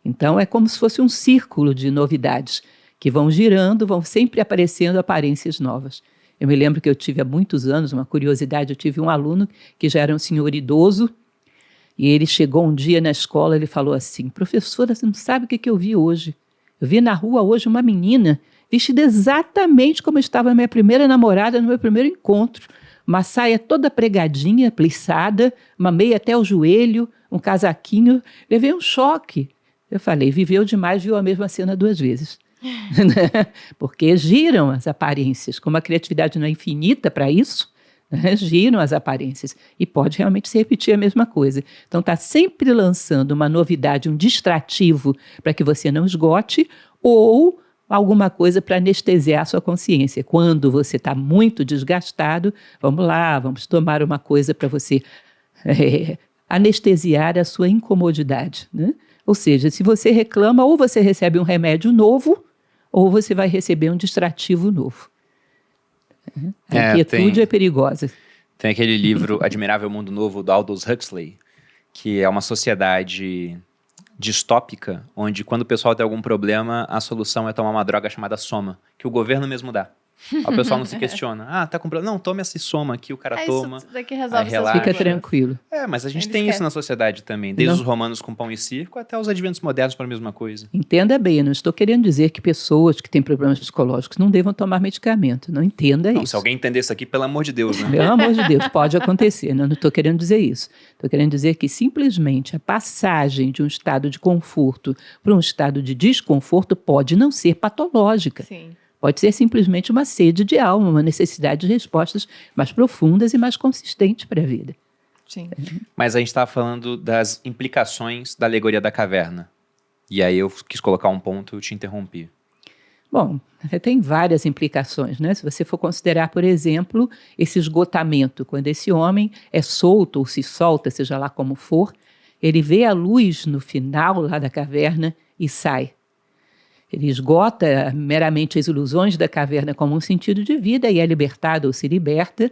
Speaker 3: Então, é como se fosse um círculo de novidades que vão girando, vão sempre aparecendo aparências novas. Eu me lembro que eu tive há muitos anos, uma curiosidade, eu tive um aluno que já era um senhor idoso, e ele chegou um dia na escola, ele falou assim, professora, você não sabe o que eu vi hoje? Eu vi na rua hoje uma menina vestida exatamente como estava a minha primeira namorada no meu primeiro encontro. Uma saia toda pregadinha, plissada, uma meia até o joelho, um casaquinho. Levei um choque. Eu falei, viveu demais, viu a mesma cena 2 vezes. Porque giram as aparências. Como a criatividade não é infinita para isso, giram as aparências e pode realmente se repetir a mesma coisa. Então está sempre lançando uma novidade, um distrativo para que você não esgote ou alguma coisa para anestesiar a sua consciência. Quando você está muito desgastado, vamos lá, vamos tomar uma coisa para você anestesiar a sua incomodidade, né? Ou seja, se você reclama, ou você recebe um remédio novo ou você vai receber um distrativo novo. A inquietude é perigosa.
Speaker 1: Tem aquele livro Admirável Mundo Novo, do Aldous Huxley, que é uma sociedade distópica, onde quando o pessoal tem algum problema, a solução é tomar uma droga chamada soma, que o governo mesmo dá. Aí o pessoal não se questiona. Ah, tá com problema? Não, tome esse soma aqui, o cara toma.
Speaker 2: Isso daqui resolve
Speaker 1: aí
Speaker 2: seus
Speaker 1: relaxa.
Speaker 3: Fica
Speaker 2: problemas.
Speaker 3: tranquilo.
Speaker 1: Mas a gente
Speaker 2: Eles
Speaker 1: tem isso
Speaker 2: querem.
Speaker 1: na sociedade também. Desde
Speaker 3: Não.
Speaker 1: os romanos com pão e circo até os adventos modernos para a mesma coisa.
Speaker 3: Entenda bem, eu não estou querendo dizer que pessoas que têm problemas psicológicos não devam tomar medicamento. Não entenda
Speaker 1: Não,
Speaker 3: isso.
Speaker 1: se alguém entender isso aqui, pelo amor de Deus, né?
Speaker 3: Pelo amor de Deus, pode acontecer. Não estou querendo dizer isso. Estou querendo dizer que simplesmente a passagem de um estado de conforto para um estado de desconforto pode não ser patológica.
Speaker 2: Sim.
Speaker 3: Pode ser simplesmente uma sede de alma, uma necessidade de respostas mais profundas e mais consistentes para a vida.
Speaker 2: Sim.
Speaker 1: Mas a gente estava falando das implicações da alegoria da caverna. E aí eu quis colocar um ponto e eu te interrompi.
Speaker 3: Bom, tem várias implicações, né? Se você for considerar, por exemplo, esse esgotamento, quando esse homem é solto ou se solta, seja lá como for, ele vê a luz no final lá da caverna e sai. Ele esgota meramente as ilusões da caverna como um sentido de vida e é libertado ou se liberta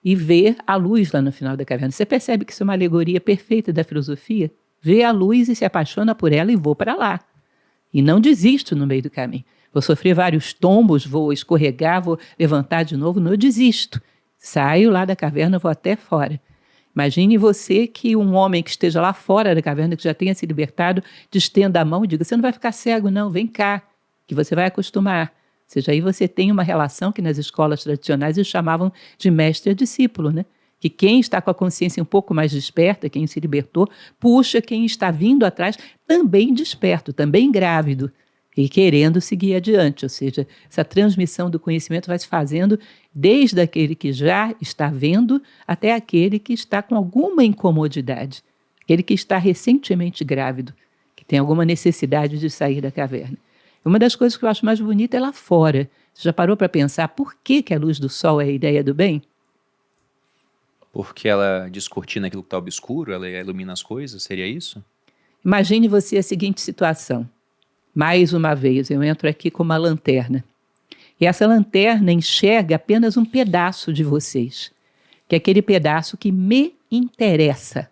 Speaker 3: e vê a luz lá no final da caverna. Você percebe que isso é uma alegoria perfeita da filosofia? Vê a luz e se apaixona por ela e vou para lá. E não desisto no meio do caminho. Vou sofrer vários tombos, vou escorregar, vou levantar de novo, não desisto. Saio lá da caverna, vou até fora. Imagine você que um homem que esteja lá fora da caverna, que já tenha se libertado, te estenda a mão e diga, você não vai ficar cego não, vem cá, que você vai acostumar. Ou seja, aí você tem uma relação que nas escolas tradicionais eles chamavam de mestre a discípulo, né? Que quem está com a consciência um pouco mais desperta, quem se libertou, puxa quem está vindo atrás também desperto, também grávido e querendo seguir adiante. Ou seja, essa transmissão do conhecimento vai se fazendo desde aquele que já está vendo até aquele que está com alguma incomodidade, aquele que está recentemente grávido, que tem alguma necessidade de sair da caverna. Uma das coisas que eu acho mais bonita é lá fora. Você já parou para pensar por que a luz do sol é a ideia do bem?
Speaker 1: Porque ela descortina aquilo que está obscuro, ela ilumina as coisas, seria isso?
Speaker 3: Imagine você a seguinte situação. Mais uma vez, eu entro aqui com uma lanterna. E essa lanterna enxerga apenas um pedaço de vocês, que é aquele pedaço que me interessa.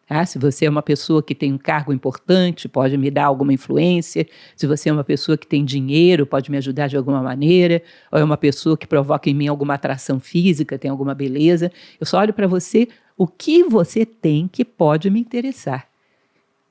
Speaker 3: Tá? Se você é uma pessoa que tem um cargo importante, pode me dar alguma influência. Se você é uma pessoa que tem dinheiro, pode me ajudar de alguma maneira. Ou é uma pessoa que provoca em mim alguma atração física, tem alguma beleza. Eu só olho para você o que você tem que pode me interessar.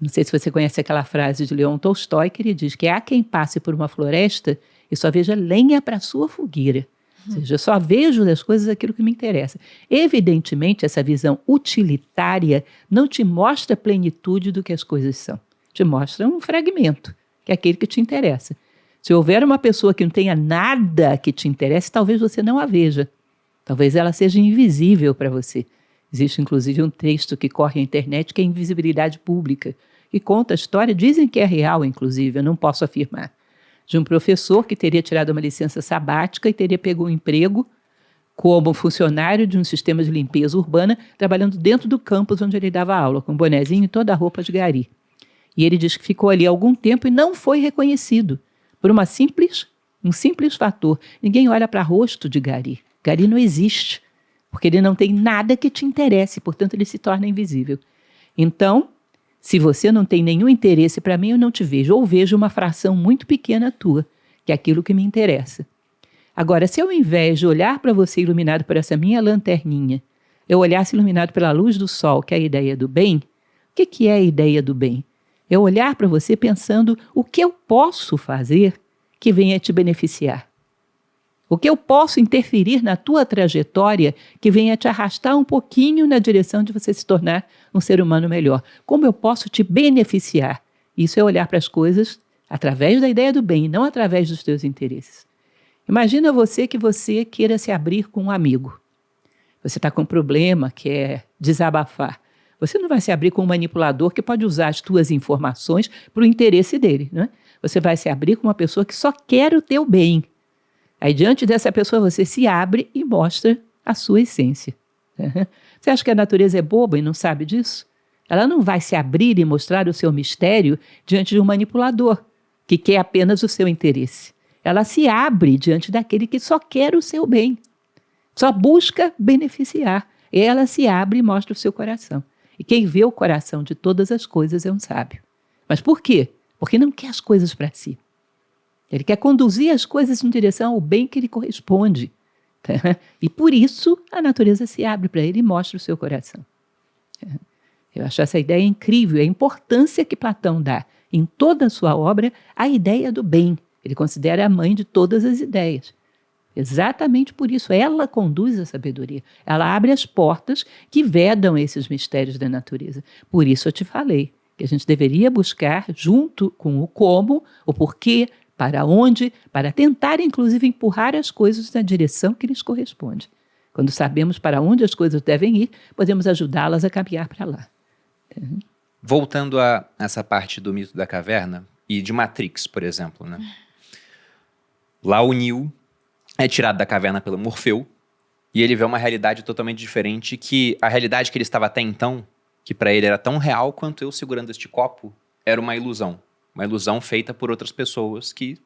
Speaker 3: Não sei se você conhece aquela frase de Leon Tolstói, que ele diz que há quem passe por uma floresta e só veja lenha para sua fogueira. Ou seja, eu só vejo das coisas aquilo que me interessa. Evidentemente, essa visão utilitária não te mostra a plenitude do que as coisas são. Te mostra um fragmento, que é aquele que te interessa. Se houver uma pessoa que não tenha nada que te interesse, talvez você não a veja. Talvez ela seja invisível para você. Existe, inclusive, um texto que corre na internet que é Invisibilidade Pública, que conta a história, dizem que é real, inclusive, eu não posso afirmar, de um professor que teria tirado uma licença sabática e teria pego um emprego como funcionário de um sistema de limpeza urbana, trabalhando dentro do campus onde ele dava aula, com um bonezinho e toda a roupa de gari. E ele diz que ficou ali algum tempo e não foi reconhecido por um simples fator. Ninguém olha para rosto de gari. Gari não existe, porque ele não tem nada que te interesse, portanto ele se torna invisível. Então, se você não tem nenhum interesse para mim, eu não te vejo, ou vejo uma fração muito pequena tua, que é aquilo que me interessa. Agora, se ao invés de olhar para você iluminado por essa minha lanterninha, eu olhasse iluminado pela luz do sol, que é a ideia do bem, o que é a ideia do bem? É olhar para você pensando o que eu posso fazer que venha te beneficiar. O que eu posso interferir na tua trajetória que venha te arrastar um pouquinho na direção de você se tornar um ser humano melhor. Como eu posso te beneficiar? Isso é olhar para as coisas através da ideia do bem, não através dos teus interesses. Imagina você que você queira se abrir com um amigo. Você está com um problema, quer desabafar. Você não vai se abrir com um manipulador que pode usar as tuas informações para o interesse dele, não é? Você vai se abrir com uma pessoa que só quer o teu bem. Aí, diante dessa pessoa, você se abre e mostra a sua essência. Você acha que a natureza é boba e não sabe disso? Ela não vai se abrir e mostrar o seu mistério diante de um manipulador, que quer apenas o seu interesse. Ela se abre diante daquele que só quer o seu bem, só busca beneficiar. E ela se abre e mostra o seu coração. E quem vê o coração de todas as coisas é um sábio. Mas por quê? Porque não quer as coisas para si. Ele quer conduzir as coisas em direção ao bem que lhe corresponde. Tá? E por isso a natureza se abre para ele e mostra o seu coração. Eu acho essa ideia incrível, a importância que Platão dá em toda a sua obra à ideia do bem. Ele considera a mãe de todas as ideias. Exatamente por isso, ela conduz a sabedoria. Ela abre as portas que vedam esses mistérios da natureza. Por isso eu te falei que a gente deveria buscar, junto com o como, o porquê, para onde, para tentar, inclusive, empurrar as coisas na direção que lhes corresponde. Quando sabemos para onde as coisas devem ir, podemos ajudá-las a caminhar para lá.
Speaker 1: Voltando a essa parte do mito da caverna e de Matrix, por exemplo, né? Lá o Neo é tirado da caverna pelo Morfeu e ele vê uma realidade totalmente diferente, que a realidade que ele estava até então, que para ele era tão real quanto eu segurando este copo, era uma ilusão. Uma ilusão feita por outras pessoas que,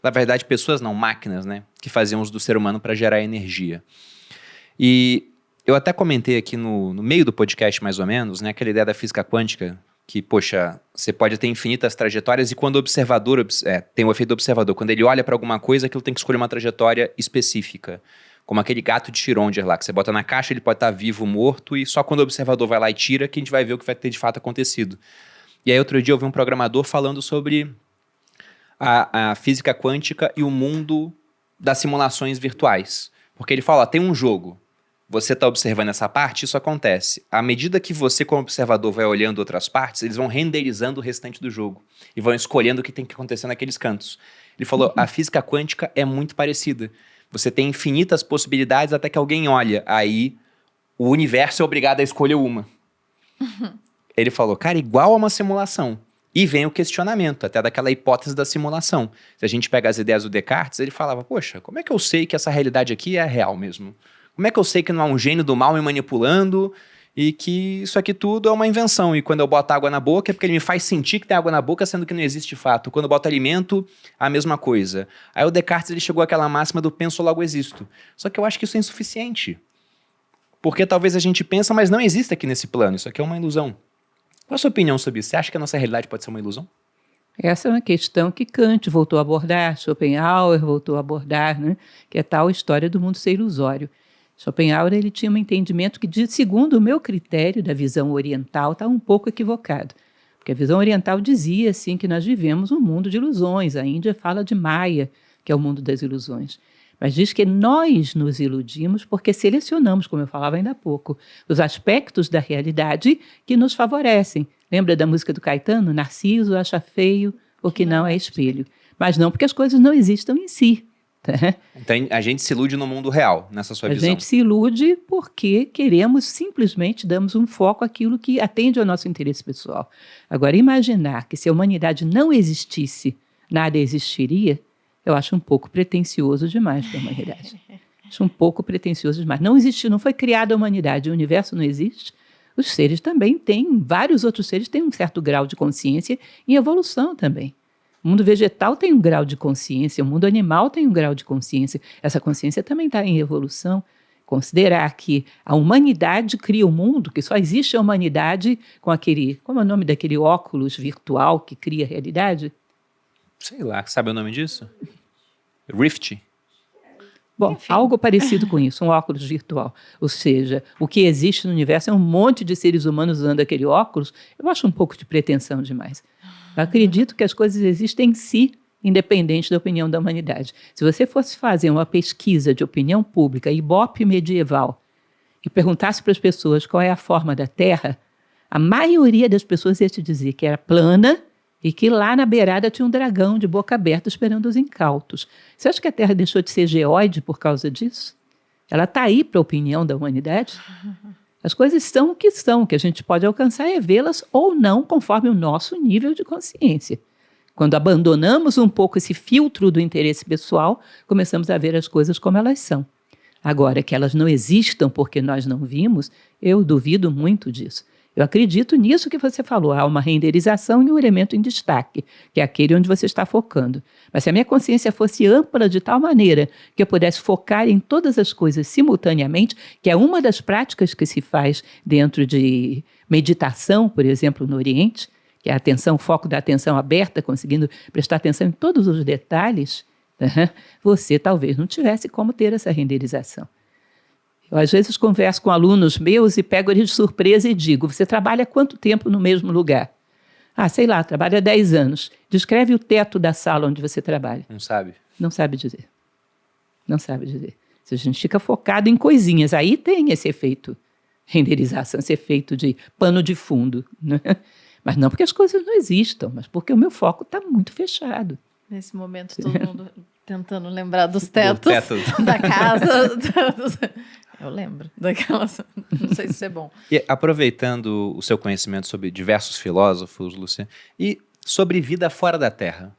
Speaker 1: na verdade, pessoas não, máquinas, né? Que faziam uso do ser humano para gerar energia. E eu até comentei aqui no meio do podcast, mais ou menos, né? Aquela ideia da física quântica, que, poxa, você pode ter infinitas trajetórias e quando o observador, tem o efeito do observador, quando ele olha para alguma coisa, aquilo tem que escolher uma trajetória específica. Como aquele gato de Schrödinger lá, que você bota na caixa, ele pode estar vivo, morto, e só quando o observador vai lá e tira que a gente vai ver o que vai ter de fato acontecido. E aí outro dia eu vi um programador falando sobre a física quântica e o mundo das simulações virtuais. Porque ele fala, tem um jogo, você está observando essa parte, isso acontece. À medida que você, como observador, vai olhando outras partes, eles vão renderizando o restante do jogo e vão escolhendo o que tem que acontecer naqueles cantos. Ele falou, a física quântica é muito parecida. Você tem infinitas possibilidades até que alguém olha. Aí o universo é obrigado a escolher uma. Ele falou, cara, igual a uma simulação. E vem o questionamento, até daquela hipótese da simulação. Se a gente pega as ideias do Descartes, ele falava, poxa, como é que eu sei que essa realidade aqui é real mesmo? Como é que eu sei que não há um gênio do mal me manipulando e que isso aqui tudo é uma invenção? E quando eu boto água na boca é porque ele me faz sentir que tem água na boca, sendo que não existe de fato. Quando eu boto alimento, a mesma coisa. Aí o Descartes ele chegou àquela máxima do penso, logo existo. Só que eu acho que isso é insuficiente. Porque talvez a gente pensa, mas não existe aqui nesse plano. Isso aqui é uma ilusão. Qual a sua opinião sobre isso? Você acha que a nossa realidade pode ser uma ilusão?
Speaker 3: Essa é uma questão que Kant voltou a abordar, Schopenhauer voltou a abordar, né? Que é tal história do mundo ser ilusório. Schopenhauer ele tinha um entendimento que, segundo o meu critério da visão oriental, está um pouco equivocado. Porque a visão oriental dizia assim, que nós vivemos um mundo de ilusões. A Índia fala de Maya, que é o mundo das ilusões. Mas diz que nós nos iludimos porque selecionamos, como eu falava ainda há pouco, os aspectos da realidade que nos favorecem. Lembra da música do Caetano? Narciso acha feio o que não é espelho. Mas não porque as coisas não existam em si. Tá?
Speaker 1: Então a gente se ilude no mundo real, nessa sua visão.
Speaker 3: A gente se ilude porque queremos, simplesmente, damos um foco àquilo que atende ao nosso interesse pessoal. Agora, imaginar que se a humanidade não existisse, nada existiria, eu acho um pouco pretensioso demais para a humanidade. Acho um pouco pretensioso demais. Não existe, não foi criada a humanidade, o universo não existe. Os seres também têm, vários outros seres têm um certo grau de consciência em evolução também. O mundo vegetal tem um grau de consciência, o mundo animal tem um grau de consciência. Essa consciência também está em evolução. Considerar que a humanidade cria o mundo, que só existe a humanidade com aquele... Como é o nome daquele óculos virtual que cria a realidade?
Speaker 1: Sei lá, sabe o nome disso? Rift?
Speaker 3: Bom, enfim, algo parecido com isso, um óculos virtual. Ou seja, o que existe no universo é um monte de seres humanos usando aquele óculos. Eu acho um pouco de pretensão demais. Eu acredito que as coisas existem em si, independente da opinião da humanidade. Se você fosse fazer uma pesquisa de opinião pública, Ibope medieval, e perguntasse para as pessoas qual é a forma da Terra, a maioria das pessoas ia te dizer que era plana e que lá na beirada tinha um dragão de boca aberta esperando os incautos. Você acha que a Terra deixou de ser geóide por causa disso? Ela está aí para a opinião da humanidade? As coisas são o que a gente pode alcançar é vê-las ou não, conforme o nosso nível de consciência. Quando abandonamos um pouco esse filtro do interesse pessoal, começamos a ver as coisas como elas são. Agora, que elas não existam porque nós não vimos, eu duvido muito disso. Eu acredito nisso que você falou, há uma renderização e um elemento em destaque, que é aquele onde você está focando. Mas se a minha consciência fosse ampla de tal maneira que eu pudesse focar em todas as coisas simultaneamente, que é uma das práticas que se faz dentro de meditação, por exemplo, no Oriente, que é a atenção, o foco da atenção aberta, conseguindo prestar atenção em todos os detalhes, você talvez não tivesse como ter essa renderização. Eu, às vezes, converso com alunos meus e pego eles de surpresa e digo, você trabalha quanto tempo no mesmo lugar? Sei lá, trabalha 10 anos. Descreve o teto da sala onde você trabalha.
Speaker 1: Não sabe?
Speaker 3: Não sabe dizer. Não sabe dizer. Se a gente fica focado em coisinhas, aí tem esse efeito renderização, esse efeito de pano de fundo, né? Mas não porque as coisas não existam, mas porque o meu foco está muito fechado.
Speaker 2: Nesse momento, todo mundo tentando lembrar dos tetos
Speaker 1: teto.
Speaker 2: da casa. Eu lembro daquelas. Não sei se isso é bom.
Speaker 1: E aproveitando o seu conhecimento sobre diversos filósofos, Lúcia, e sobre vida fora da Terra,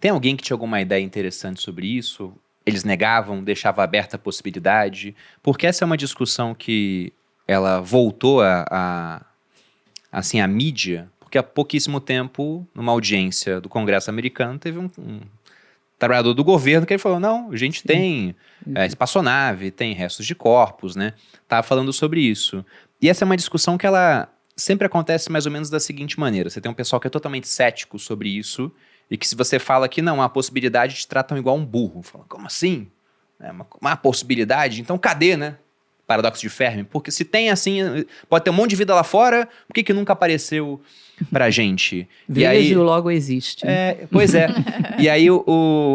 Speaker 1: tem alguém que tinha alguma ideia interessante sobre isso? Eles negavam, deixavam aberta a possibilidade? Porque essa é uma discussão que ela voltou assim, a mídia, porque há pouquíssimo tempo, numa audiência do Congresso americano, teve um trabalhador do governo que ele falou, não, a gente tem espaçonave, tem restos de corpos, né? Tava falando sobre isso. E essa é uma discussão que ela sempre acontece mais ou menos da seguinte maneira. Você tem um pessoal que é totalmente cético sobre isso, e que se você fala que não, há possibilidade, te tratam igual um burro. Fala, como assim? É uma possibilidade? Então cadê, né? Paradoxo de Fermi, porque se tem assim, pode ter um monte de vida lá fora, por que nunca apareceu pra gente?
Speaker 3: Vejo logo existe.
Speaker 1: Pois é. E aí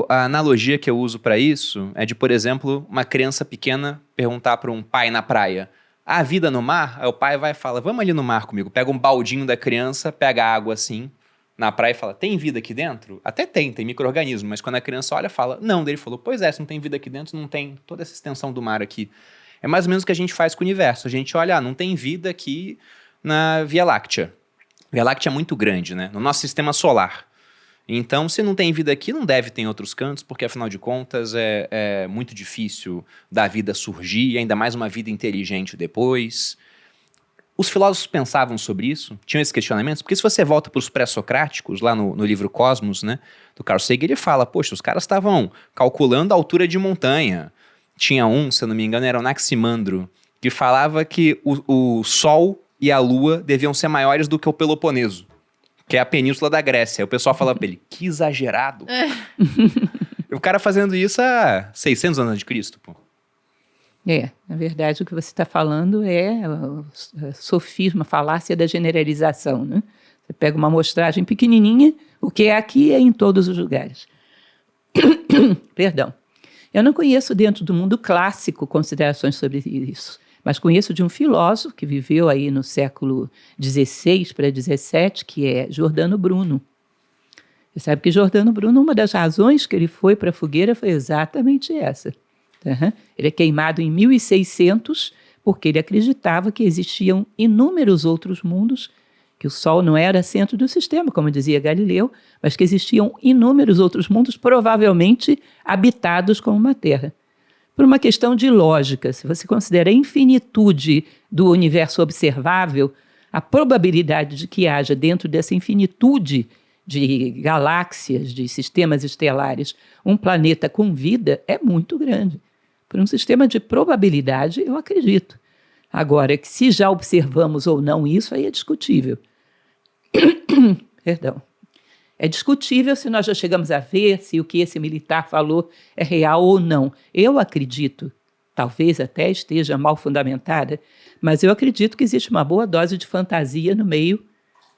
Speaker 1: a analogia que eu uso pra isso é de, por exemplo, uma criança pequena perguntar pra um pai na praia, há vida no mar? Aí o pai vai e fala, vamos ali no mar comigo. Pega um baldinho da criança, pega a água assim, na praia e fala, tem vida aqui dentro? Até tem micro-organismo, mas quando a criança olha, fala, não. Daí ele falou, pois é, se não tem vida aqui dentro, não tem toda essa extensão do mar aqui. É mais ou menos o que a gente faz com o universo. A gente olha, não tem vida aqui na Via Láctea. A Via Láctea é muito grande, né? No nosso sistema solar. Então, se não tem vida aqui, não deve ter em outros cantos, porque, afinal de contas, é muito difícil da vida surgir, ainda mais uma vida inteligente depois. Os filósofos pensavam sobre isso? Tinham esses questionamentos? Porque se você volta para os pré-socráticos, lá no livro Cosmos, né, do Carl Sagan, ele fala, poxa, os caras estavam calculando a altura de montanha. Tinha se eu não me engano, era o Anaximandro, que falava que o Sol e a Lua deviam ser maiores do que o Peloponeso, que é a península da Grécia. Aí o pessoal falava pra ele, que exagerado. O cara fazendo isso há 600 anos de Cristo, pô.
Speaker 3: Na verdade, o que você está falando é o sofisma, falácia da generalização, né? Você pega uma amostragem pequenininha, o que é aqui é em todos os lugares. Perdão. Eu não conheço dentro do mundo clássico considerações sobre isso, mas conheço de um filósofo que viveu aí no século XVI para XVII, que é Giordano Bruno. Você sabe que Giordano Bruno, uma das razões que ele foi para a fogueira foi exatamente essa. Ele é queimado em 1600 porque ele acreditava que existiam inúmeros outros mundos, que o Sol não era centro do sistema, como dizia Galileu, mas que existiam inúmeros outros mundos, provavelmente habitados como uma Terra. Por uma questão de lógica, se você considera a infinitude do universo observável, a probabilidade de que haja dentro dessa infinitude de galáxias, de sistemas estelares, um planeta com vida é muito grande. Por um sistema de probabilidade, eu acredito. Agora, que se já observamos ou não isso, aí é discutível. Perdão. É discutível se nós já chegamos a ver se o que esse militar falou é real ou não. Eu acredito, talvez até esteja mal fundamentada, mas eu acredito que existe uma boa dose de fantasia no meio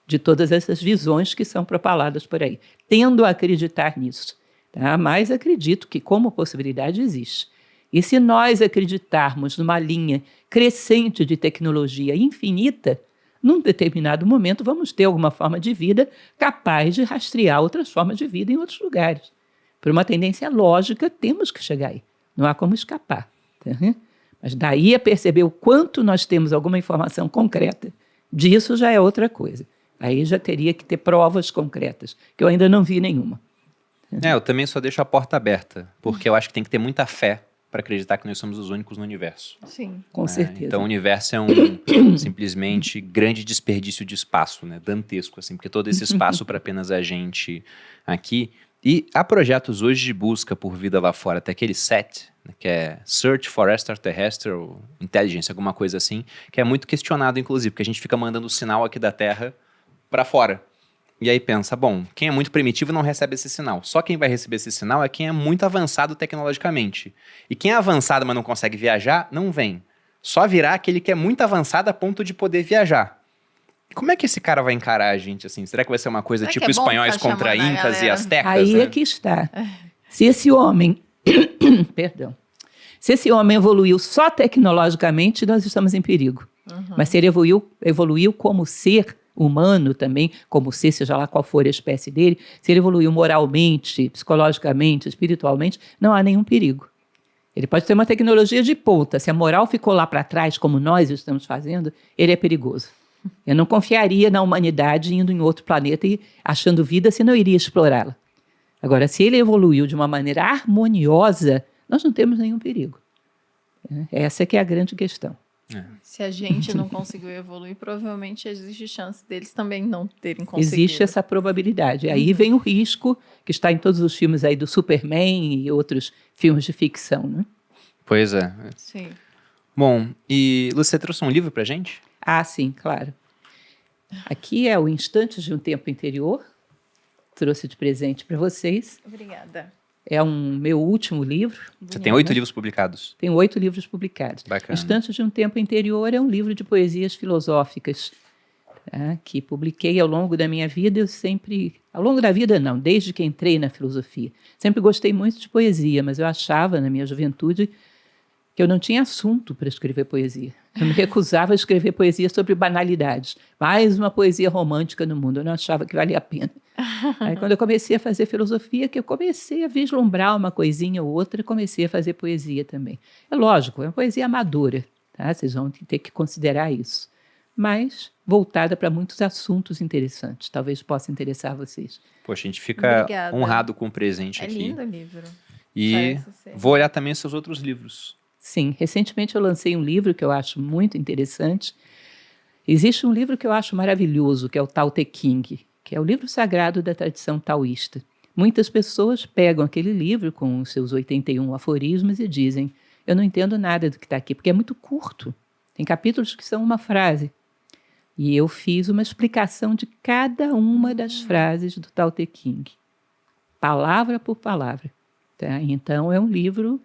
Speaker 3: de todas essas visões que são propaladas por aí. Tendo a acreditar nisso, tá? Mas acredito que como possibilidade existe. E se nós acreditarmos numa linha crescente de tecnologia infinita, num determinado momento vamos ter alguma forma de vida capaz de rastrear outras formas de vida em outros lugares. Por uma tendência lógica, temos que chegar aí. Não há como escapar. Tá? Mas daí a perceber o quanto nós temos alguma informação concreta disso já é outra coisa. Aí já teria que ter provas concretas, que eu ainda não vi nenhuma.
Speaker 1: Eu também só deixo a porta aberta, porque eu acho que tem que ter muita fé para acreditar que nós somos os únicos no universo.
Speaker 2: Sim.
Speaker 3: Com certeza.
Speaker 1: Então o universo é simplesmente grande desperdício de espaço, né? Dantesco, assim, porque todo esse espaço para apenas a gente aqui. E há projetos hoje de busca por vida lá fora, até aquele SET, né, que é Search for Extraterrestrial Intelligence, alguma coisa assim, que é muito questionado, inclusive, porque a gente fica mandando sinal aqui da Terra para fora. e aí pensa, bom, quem é muito primitivo não recebe esse sinal. Só quem vai receber esse sinal é quem é muito avançado tecnologicamente. E quem é avançado, mas não consegue viajar, não vem. Só virá aquele que é muito avançado a ponto de poder viajar. Como é que esse cara vai encarar a gente, assim? Será que vai ser uma coisa
Speaker 2: Será que
Speaker 1: tipo
Speaker 2: é bom
Speaker 1: espanhóis
Speaker 2: ficar
Speaker 1: contra
Speaker 2: chamando a
Speaker 1: incas e
Speaker 2: galera?
Speaker 1: astecas,
Speaker 3: Aí
Speaker 1: né?
Speaker 3: é que está. Se esse homem, se esse homem evoluiu só tecnologicamente, nós estamos em perigo. Mas se ele evoluiu como ser humano também, como ser, seja lá qual for a espécie dele, se ele evoluiu moralmente, psicologicamente, espiritualmente, não há nenhum perigo. Ele pode ter uma tecnologia de ponta. Se a moral ficou lá para trás, como nós estamos fazendo, ele é perigoso. Eu não confiaria na humanidade indo em outro planeta e achando vida, senão eu iria explorá-la. Agora, se ele evoluiu de uma maneira harmoniosa, nós não temos nenhum perigo. Essa é que é a grande questão.
Speaker 2: Se a gente não conseguiu evoluir, provavelmente existe chance deles também não terem conseguido.
Speaker 3: Existe essa probabilidade. Aí vem o risco, que está em todos os filmes aí do Superman e outros filmes de ficção, né?
Speaker 1: Pois é.
Speaker 2: Sim.
Speaker 1: Bom, e Lúcia, você trouxe um livro pra gente?
Speaker 3: Ah, sim, claro. Aqui é o Instantes de um Tempo Interior. Trouxe de presente para vocês.
Speaker 2: Obrigada.
Speaker 3: É um meu último livro.
Speaker 1: Você tem 8 livros publicados.
Speaker 3: Tenho 8 livros publicados.
Speaker 1: Bacana.
Speaker 3: Instantes de um Tempo Interior é um livro de poesias filosóficas, tá? Que publiquei ao longo da minha vida. Eu sempre, ao longo da vida não, desde que entrei na filosofia, sempre gostei muito de poesia, mas eu achava na minha juventude que eu não tinha assunto para escrever poesia. Eu me recusava a escrever poesia sobre banalidades. Mais uma poesia romântica no mundo. Eu não achava que valia a pena. Aí, quando eu comecei a fazer filosofia, que eu comecei a vislumbrar uma coisinha ou outra, comecei a fazer poesia também. É lógico, é uma poesia amadora, tá? Vocês vão ter que considerar isso. Mas voltada para muitos assuntos interessantes. Talvez possa interessar a vocês.
Speaker 1: Poxa, a gente fica
Speaker 2: Obrigada.
Speaker 1: honrado com o presente
Speaker 2: É
Speaker 1: aqui.
Speaker 2: lindo o livro.
Speaker 1: E
Speaker 2: Parece ser.
Speaker 1: vou olhar também os seus outros livros.
Speaker 3: Sim, recentemente eu lancei um livro que eu acho muito interessante. Existe um livro que eu acho maravilhoso, que é o Tao Te Ching, que é o livro sagrado da tradição taoísta. Muitas pessoas pegam aquele livro com os seus 81 aforismos e dizem: eu não entendo nada do que está aqui, porque é muito curto. Tem capítulos que são uma frase. E eu fiz uma explicação de cada uma das frases do Tao Te Ching, palavra por palavra. Tá? Então, é um livro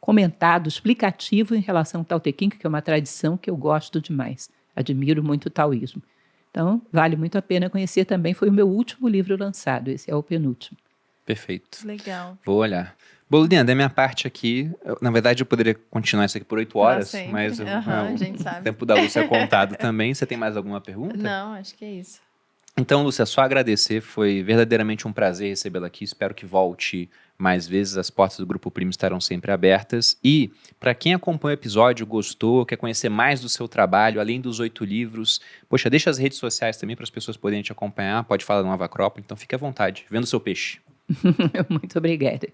Speaker 3: comentado, explicativo em relação ao Tao Te Ching, que é uma tradição que eu gosto demais. Admiro muito o taoísmo. Então, vale muito a pena conhecer também. Foi o meu último livro lançado, esse é o penúltimo.
Speaker 1: Perfeito.
Speaker 2: Legal.
Speaker 1: Vou olhar. Boludinha, da minha parte aqui, na verdade eu poderia continuar isso aqui por 8 horas,
Speaker 2: sempre.
Speaker 1: mas
Speaker 2: A gente
Speaker 1: o
Speaker 2: sabe.
Speaker 1: tempo da Lúcia é contado também. Você tem mais alguma pergunta?
Speaker 2: Não, acho que é isso.
Speaker 1: Então, Lúcia, só agradecer, foi verdadeiramente um prazer recebê-la aqui, espero que volte mais vezes, as portas do Grupo Primo estarão sempre abertas. E, para quem acompanha o episódio, gostou, quer conhecer mais do seu trabalho, além dos 8 livros, poxa, deixa as redes sociais também para as pessoas poderem te acompanhar, pode falar da Nova Acrópole, então fique à vontade, vendo o seu peixe.
Speaker 3: Muito obrigada.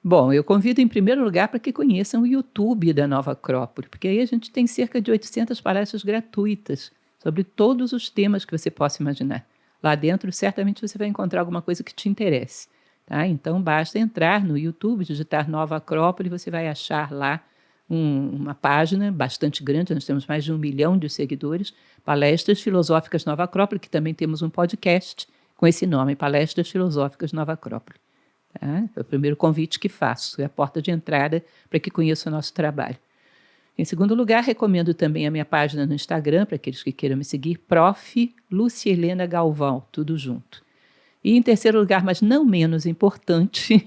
Speaker 3: Bom, eu convido em primeiro lugar para que conheçam o YouTube da Nova Acrópole, porque aí a gente tem cerca de 800 palestras gratuitas sobre todos os temas que você possa imaginar. Lá dentro, certamente você vai encontrar alguma coisa que te interesse. Tá? Então, basta entrar no YouTube, digitar Nova Acrópole, você vai achar lá uma página bastante grande, nós temos mais de 1 milhão de seguidores, Palestras Filosóficas Nova Acrópole, que também temos um podcast com esse nome, Palestras Filosóficas Nova Acrópole. Tá? É o primeiro convite que faço, é a porta de entrada para que conheçam o nosso trabalho. Em segundo lugar, recomendo também a minha página no Instagram, para aqueles que queiram me seguir, Prof. Lúcia Helena Galvão, tudo junto. E em terceiro lugar, mas não menos importante,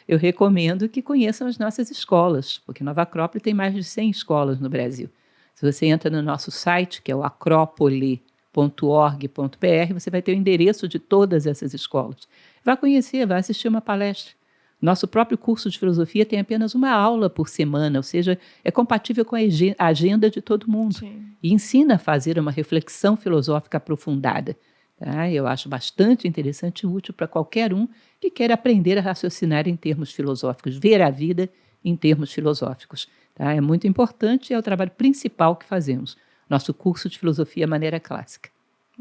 Speaker 3: eu recomendo que conheçam as nossas escolas, porque Nova Acrópole tem mais de 100 escolas no Brasil. Se você entra no nosso site, que é o acropole.org.br, você vai ter o endereço de todas essas escolas. Vá conhecer, vá assistir uma palestra. Nosso próprio curso de filosofia tem apenas uma aula por semana, ou seja, é compatível com a agenda de todo mundo.
Speaker 2: Sim.
Speaker 3: E ensina a fazer uma reflexão filosófica aprofundada. Tá? Eu acho bastante interessante e útil para qualquer um que queira aprender a raciocinar em termos filosóficos, ver a vida em termos filosóficos. Tá? É muito importante e é o trabalho principal que fazemos. Nosso curso de filosofia maneira clássica.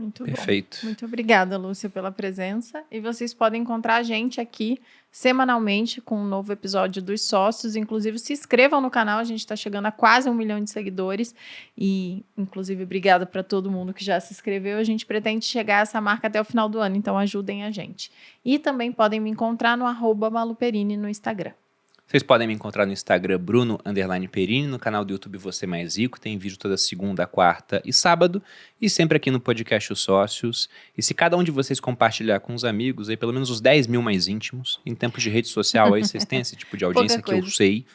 Speaker 2: Muito
Speaker 1: Perfeito.
Speaker 2: bom. Muito obrigada, Lúcia, pela presença. E vocês podem encontrar a gente aqui semanalmente com um novo episódio dos Sócios. Inclusive, se inscrevam no canal, a gente está chegando a quase 1 milhão de seguidores. E, inclusive, obrigada para todo mundo que já se inscreveu. A gente pretende chegar a essa marca até o final do ano, então ajudem a gente. E também podem me encontrar no @maluperini no Instagram.
Speaker 1: Vocês podem me encontrar no Instagram Bruno_Perini, no canal do YouTube Você Mais Rico, tem vídeo toda segunda, quarta e sábado, e sempre aqui no podcast Os Sócios. E se cada um de vocês compartilhar com os amigos, aí pelo menos os 10 mil mais íntimos, em tempos de rede social, aí vocês têm esse tipo de audiência que eu sei,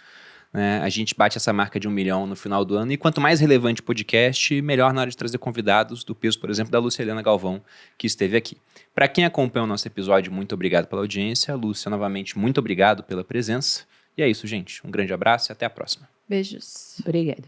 Speaker 1: né? A gente bate essa marca de 1 milhão no final do ano, e quanto mais relevante o podcast, melhor na hora de trazer convidados do peso, por exemplo, da Lúcia Helena Galvão, que esteve aqui. Para quem acompanha o nosso episódio, muito obrigado pela audiência. Lúcia, novamente, muito obrigado pela presença. E é isso, gente. Um grande abraço e até a próxima.
Speaker 2: Beijos.
Speaker 3: Obrigada.